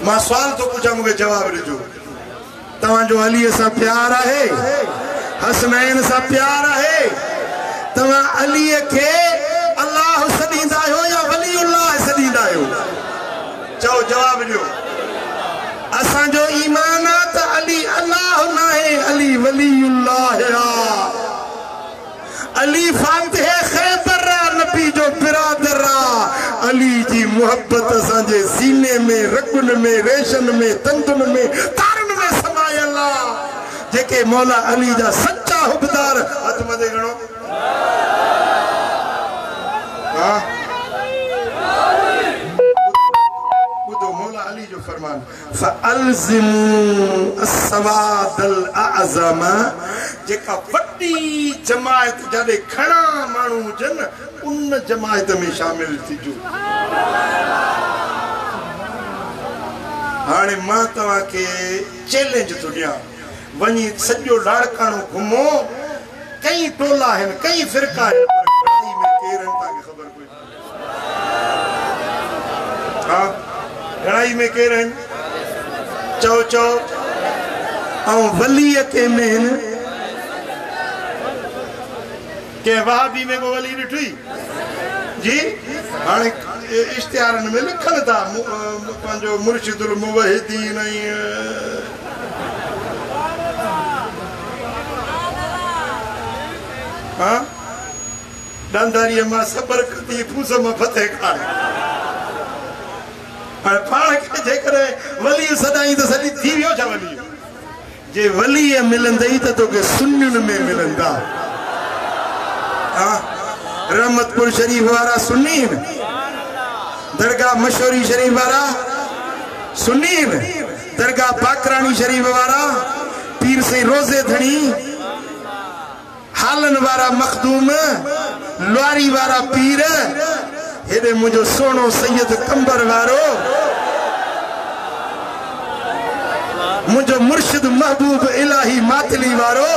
मां सुवाल थो पुछां मूंखे जवाब ॾिजो तव्हांजो अलीअ सां प्यार आहे हसनैन सां प्यार आहे तव्हां अलीअ खे अल्लाह सॾींदा आहियो या वलीउल्लाह सॾींदा आहियो चओ जवाब ॾियो असांजो ईमान आहे त अली अल्लाह न आहे अली वलीउल्लाह आहे अली फातिह खैबर नबी जो बिरादर आहे अली जी मोहब्बत असांजे सीने में रगुन में रेशन में तंदुन में तारन में समायल आहे जेके मौला अली जा सच्चा हुबदार हथ मथे खणो हां ॿुधो मौला अली जो फरमान फअल्ज़िमू अस्सवादल अअज़म जेका वॾी जमायत जाॾे घणा माण्हू हुजनि उन जमायत में शामिल थिजो हाणे मां तव्हांखे चैलेंज थो ॾियां वञी सॼो लाड़काणो घुमो कई टोला आहिनि कई फ़िरका आहिनि पर घणाई में केरु आहिनि तव्हांखे ख़बर कोन्हे हा घणाई में केरु आहिनि चओ चओ ऐं वलीअ के में आहिनि के वहाबी में को वली ॾिठी जी हाणे इश्तिहारनि में लिखनि था पंहिंजो मुर्शिदुल मुवहिदीन हाँ डांदारीअ मां सबर कंदी फूस मां फतेह खाए हाणे पाण खे जेकॾहिं वली सदाईं त सॼी थी वियो छा वली जे वलीअ मिलंदई त तोखे सुन्नियुनि में मिलंदा रहमतपुर शरीफ वारा सुन्नी दरगाह मशहूरी शरीफ वारा सुन्नी दरगाह बाकरानी शरीफ वारा पीर साईं रोज़े धणी हालन वारा मखदूम लुआरी वारा पीर हेॾे मुंहिंजो सोनो सैयद कंबर वारो मुंहिंजो मुर्शिद महबूब इलाही मातली वारो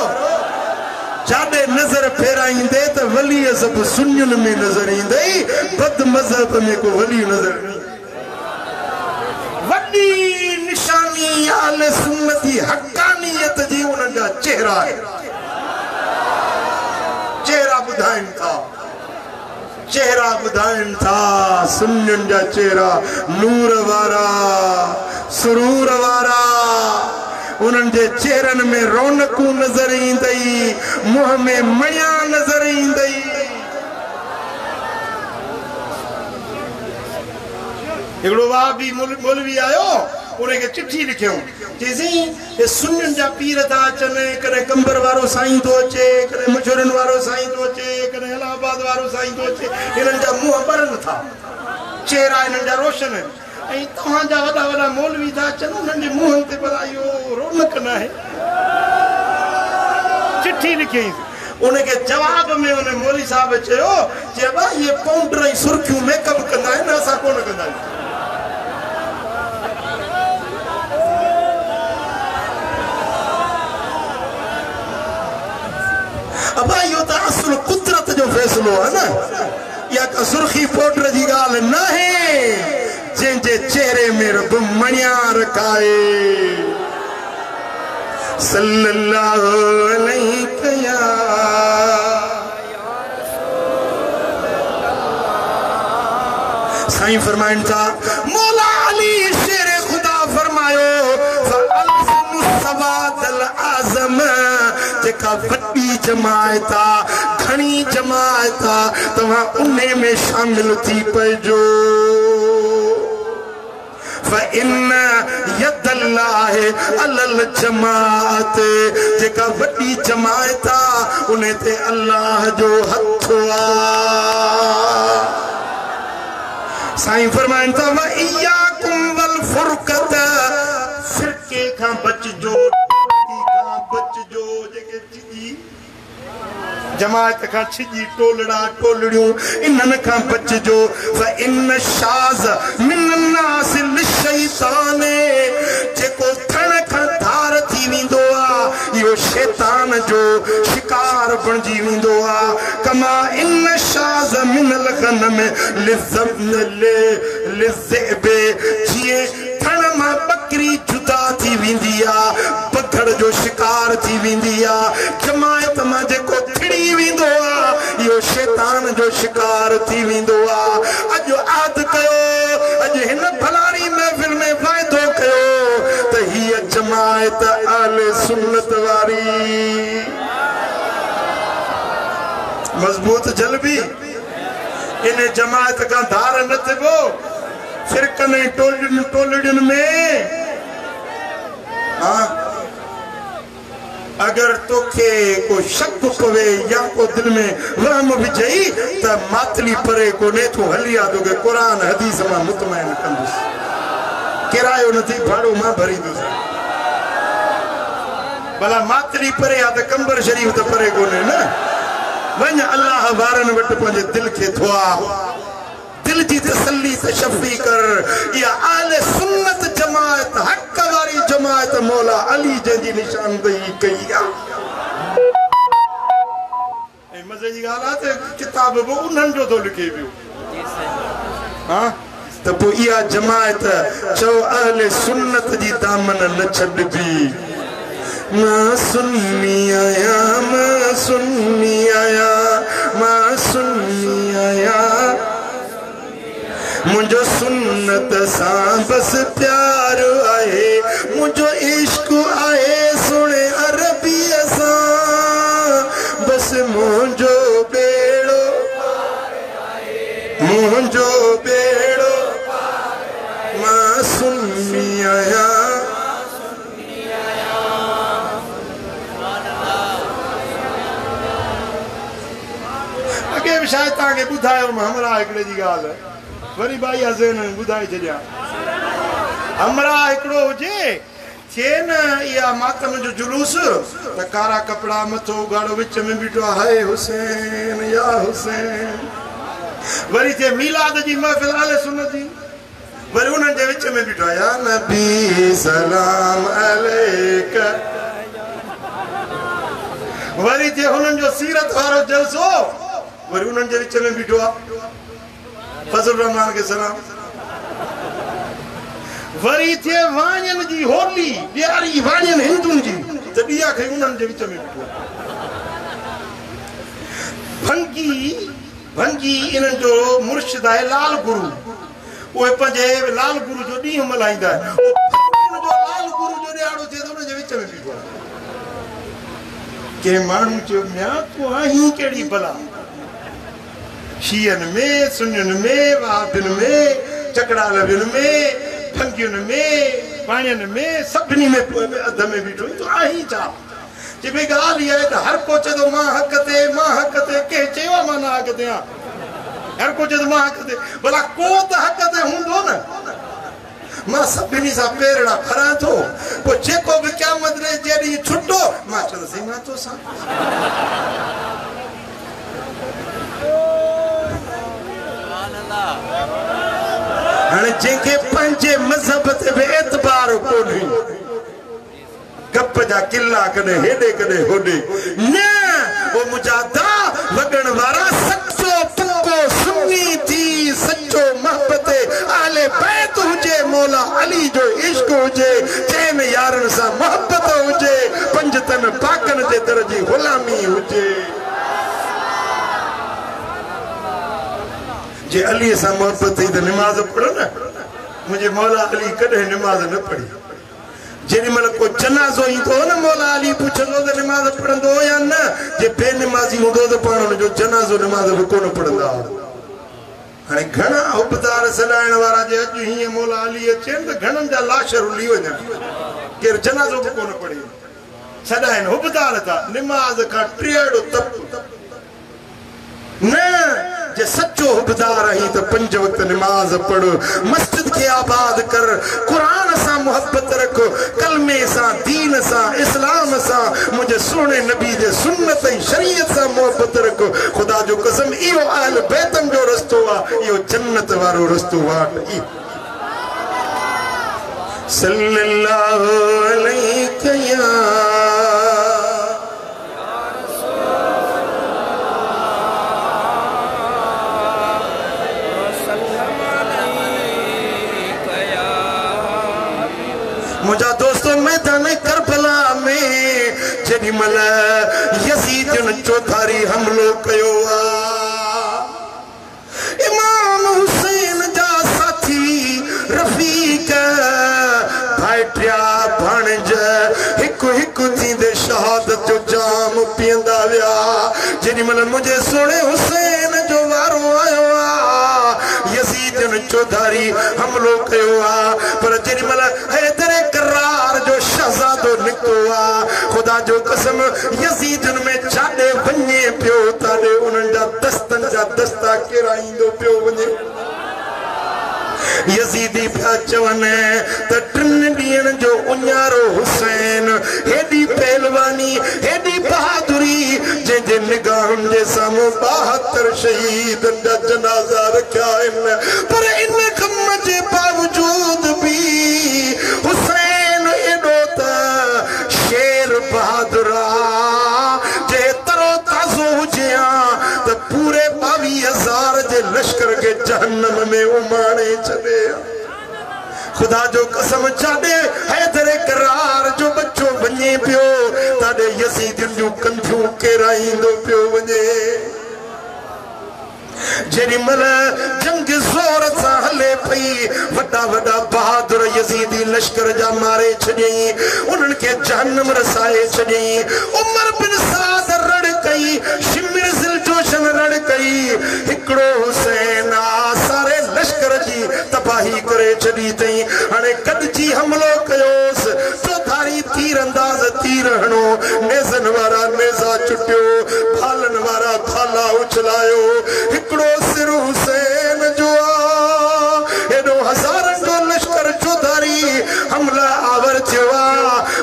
जाॾे नज़र फेराईंदे त वलीअ सभु सुन्नियुनि में नज़र ईंदई बद मज़हब में को वली नज़र न वॾी निशानी आले सुन्नती हक़ानियत जी उन्हनि जा चेहरा आहे चेहरा ॿुधाइनि था सुन्नियुनि जा चेहरा नूर वारा सुरूर वारा उन्हनि जे चेहरनि में रौनकूं नज़र ईंदई मुंहं में मया नज़र ईंदई हिकिड़ो वहाबी मौलवी आयो उनखे चिठी लिखियऊं चईसीं हे सुन्नियुनि जा पीर था अचनि कॾहिं कंबर वारो साईं थो अचे कॾहिं मशहूरनि वारो साईं थो अचे कॾहिं इलाहाबाद वारो साईं थो अचे हिननि जा मुंहं ॿरनि था चेहरा हिननि जा रोशन आहिनि ऐं तव्हांजा वॾा वॾा मौलवी था अचनि उन्हनि जे मुंहनि ते भला इहो रौनक न आहे चिठी लिखियईं उनखे जवाब में उन मौलवी साहब चयो चइबो इहे पाउडर ऐं सुर्खियूं मेकअप कंदा आहिनि असां कोन कंदा आहियूं अबा इहो त असुल कुदरत जो फ़ैसिलो आहे न इहा का सुर्खी पाउडर जी ॻाल्हि न आहे जेके चेहरे में रब मणिया रखाए सल्लल्लाहु अलैहि या साईं फरमाइन था मौला अली शेर खुदा फरमायो आज़म जेका वड्डी जमात घणी जमात तव्हां उन्हें में शामिल थी पइजो फ़इन यदल्लाहि अलल जमात जेका वड्डी जमात उन्हें ते अल्लाह जो हथ साईं फरमाइन था व इयाकुम वल फुरकत फिरके का बचजो जेके छिजी जमात का छिजी टोलड़ा टोलड़ियों इन्हन का बचजो व इन शाज मिन नास लिशैतान जेको थण का धार थी विंदो आ यो शैतान जो शिकार बनजी विंदो आ कमा इन शाज मिन लगनम लिज़बे जिए थण मां बकरी जुदा थी विंदी आ पत्थर जो शिकार थी विंदी आ जमात मां जेको थिड़ी विंदो आ यो शैतान जो शिकार थी विंदो आ अजो आद कयो अज हिन फलानी महफिल में वायदो कयो त ही जमात अहले सुन्नत वारी मजबूत जलबी इन जमात का धार न थिबो फिरकन टोलड़ियुनि में हाँ अगर तोखे को शक पवे या को दिल में वहम विझई त मातली परे कोने तू हलिया तोखे कुरान हदीस मां मुतमइन कंदुस किरायो नथी भाड़ो मां भरींदुस भला मातली परे आ त कंबर शरीफ त परे कोने न वञ अल्लाह वारन वट पंहिंजे दिल खे धोआ दिल जी तसल्ली तशफ़ी कर या आले सुन्नत जमात हक वारी जमात मौला अली जी निशानदेही कई आ ए मजे जी गाल आ ते किताब वो उन्हनि जो तो लिखे पियो हां त पो इया जमात चो अहले सुन्नत जी दामन न छॾबी मां सुन्नी आया मां सुन्नी आया मां सुन्नी आया मुझो सुन्नत सां बस प्यार आए मुझो इश्क आए सुने अरबी सां बस मुझो बेड़ो मां सुन्नी आया अगे शायद ताके बुधायो हमरा एकड़े जी गाल वरी भाई हसन बुधाई छया हमरा एकड़ो जे थे न या मातम जो जुलूस त कारा कपड़ा मथो गाड़ो विच में बिठो हाय हुसैन या हुसैन वरी थे मिलाद जी महफिल आले सुन्नत जी वरी उन जे विच में बिठो या नबी सलाम अलैका वरी थे हुनन जो सीरत वारो जलसो वरी उन जे विच में बिठो फजल रहमान के सलाम वरी थे वाणन जी होली ॾियारी वाणन हिंदुन जी त ॾिया खे उन्हनि जे विच में बिठो भंगी इन्हनि जो मुर्शिद आहे लाल गुरु उहे पंहिंजे लाल गुरु जो ॾींहुं मल्हाईंदा आहिनि जो लाल गुरु जो ॾियारो थिए त उन जे विच में बिठो के माण्हू चयो म्या तूं आहीं कहिड़ी भला शियन में सुनियन में वाबिन में चकड़ालविन में फंगियुन में पाणियन में सभिनी में अध में बीठो तो आही छा जे भई ॻाल्हि इहा आहे त हर को चए थो मां हक़ ते के चयो मां न हक़ ते आहियां हर को चए थो मां हक़ ते भला को त हक़ ते हूंदो न मां सभिनी सां पेरड़ा भरां थो पोइ जेको बि क़यामत जे ॾींहुं छुटो मां चवंदुसि मां तोसां हाणे जंहिंखे पंहिंजे मज़हब ते बि एतबार कोन्हे गप जा किला कॾहिं हेॾे कॾहिं होॾे न वो मुजादा वॻण वारा सचो पक्को सुन्नी थी सचो मोहब्बत आले बैत हुजे मौला अली जो इश्क हुजे, चैन यारन सा मोहब्बत हुजे, पंजतन पाकन जे दर जी गुलामी हुजे। जे अली सा मोहब्बत थी तो नमाज पढ़ो ना। मुझे मौला अली कदे नमाज न पढ़ी। जेडी मल को जनाजो ही तो ना मौला अली पूछंदो तो नमाज पढ़ंदो या न। जे बेनमाजी हुंदो तो पाण जो जनाजो नमाज कोन पढ़ंदा। हाणे घणा उबदार सदाइण वारा जे अज ही मौला अली अचन तो घणन जा लाश रुली वञन, केर जनाजो भी कोन पढ़े। सदाइण उबदार था नमाज का टेड़ो तप न। जे सच्चो हुबदार ही तो 5 वक्त नमाज पढ़, मस्जिद के आबाद कर, कुरान सा मोहब्बत रख, कलमे सा, दीन सा, इस्लाम सा, मुझे सोने नबी जे सुन्नत शरीयत सा मोहब्बत रख। खुदा जो कसम इहो अहल बैतम जो रस्तो आ, इहो जन्नत वारो रस्तो वाट। सल्लल्लाहु अलैहि या मुझा दोस्तों मैदान करबला में जॾी मल यजीदन चौधारी हमलो कयो आ, इमाम हुसैन जा साथी रफीक भाइटिया भाणज हिकु हिकु थींदे शहादत जो जाम पींदा विया। जॾी मल मुझे सोने हुसैन जो वारो आयो आ, यजीदन चौधारी हमलो कयो आ, पर जॾी मल हैदर करार जो शहजादो निकतो आ, खुदा जो कसम यजीदन में छाड़े वञे पियो ताॾे उन्हनि जा दस्तन जा दस्ता केराईंदो पियो वञे। यजीदी पिया चवन त 3 ॾींहंनि जो उन्यारो हुसैन, हेॾी पहलवानी हेॾी बहादुरी, जंहिंजे निगाहनि जे साम्हूं 72 शहीदनि जा जनाज़ा रखिया आहिनि, पर इन कम जे बावजूद भी हुसैन एॾो त शेर बहादुर आ, जे तरो ताज़ो हुजे त पूरे 22,000 जे लश्कर के जहन्नम में उमाणे छॾे। खुदा जो कसम छाड़े हैदर करार जो बच्चो वञे पियो ताॾे यजीदन जूं कंधियूं केराईंदो पियो वञे। जेॾी महिल जंग ज़ोर सां हले पई, वॾा वॾा बहादुर यजीदी लश्कर जा मारे छॾियईं, उन्हनि खे जहन्नम रसाए छॾियईं। उमर बिन साद रड़ कई, शिमिर ज़िलजोशन रड़ कई, हिकिड़ो हुसैन आ सारे लश्कर जी तबाही करे छॾी अथई। हाणे गॾिजी हमलो कयोसि, चौधारी तीर अंदाज़ तीर हणो, नेज़न वारा नेज़ा चुटियो, भालन वारा भाला उछलायो। हिकिड़ो सिर हुसैन जो आ, हेॾो हज़ारनि जो लश्कर चौधारी हमला आवर थियो आ,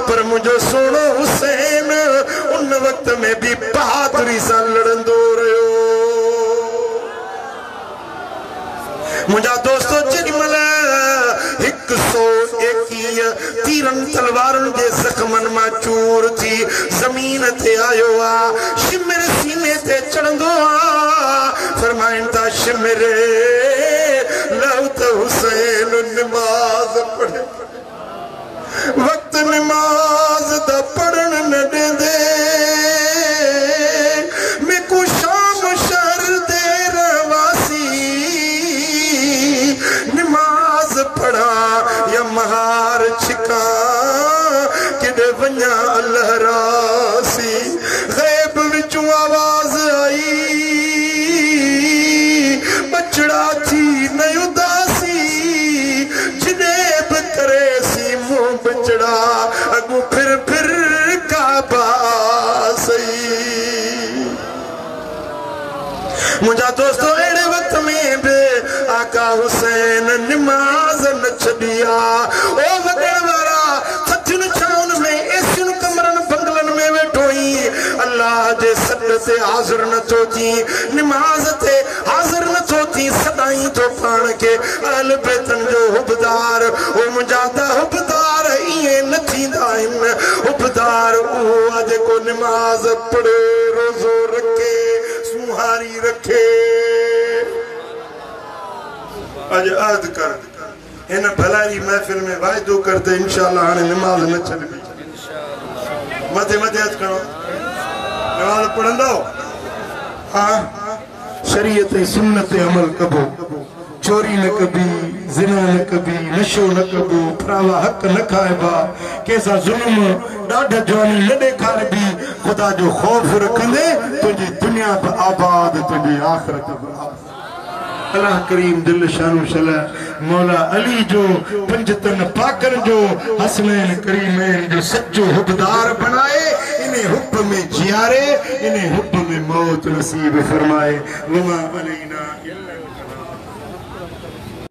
पर मुंहिंजो सोनो हुसैन उन वक्त में भी बहादुरी सां लड़ंदो रहियो। मुंहिंजा दोस्तो जेॾी महिल 121 तीरन तलवारन जे ज़ख़्मनि मां चूर थी ज़मीन ते आयो आ, शिमिर सीने ते चढ़ंदो आ, फरमाइनि था शिमिर लव त हुसैन नमाज़ पढ़े, वक्त नमाज़ दा पढ़ण न ॾींदे, मेको शाम शहर दे रहवासी, नमाज पढ़ा या महार छिका, किॾे वञा अल्लाह रासी। ग़ैब विचों आवाज़ आई, बचड़ा थी न उदासी, जिॾे बि करे सी मुंहुं बचड़ा, अॻु फिर काबा सही। मुंहिंजा दोस्तो अहिड़े वक़्त में बि आका हुसैन नमाज़ न छॾी आ। ओ वॻण वारा थधियुनि छाउनि में एसियुनि कमरनि बंगलनि में वेठो ई अल्लाह जे सॾ ते हाज़िर नथो थी, नमाज़ ते हाज़िर नथो थी, सदाई थो पाण खे अहल बैतन जो हुबदार। ओ मुंहिंजा त हुबदार ईअं न थींदा आहिनि, हुबदार उहो आहे जेको नमाज़ पढ़े, रोज़ो रखे, सुहारी रखे। अज अहद कर इन भलाई महफिल में वायदो करते इंशाअल्लाह हाने नमाज न छॾबी मथे मथे हथ खणो नमाज पढ़ंदो हाँ शरीयत सुन्नत अमल कबो चोरी न कबी जिना न कबी नशो न कबो फरावा हक न खाइबा कैसा जुल्म ॾाढ जवानी न ॾेखारबी खुदा जो खौफ रखंदे तुंहिंजी दुनिया बि आबाद तुंहिंजी आख़िरत बि आबाद अल्लाह करीम दिल शानो शला मौला अली जो पंजतन पाकर जो हसनैन करीमैन जो सच्चो हुबदार बनाए इन्हें हुब में जियारे इन्हें हुब में मौत नसीब फरमाए वमा अलैना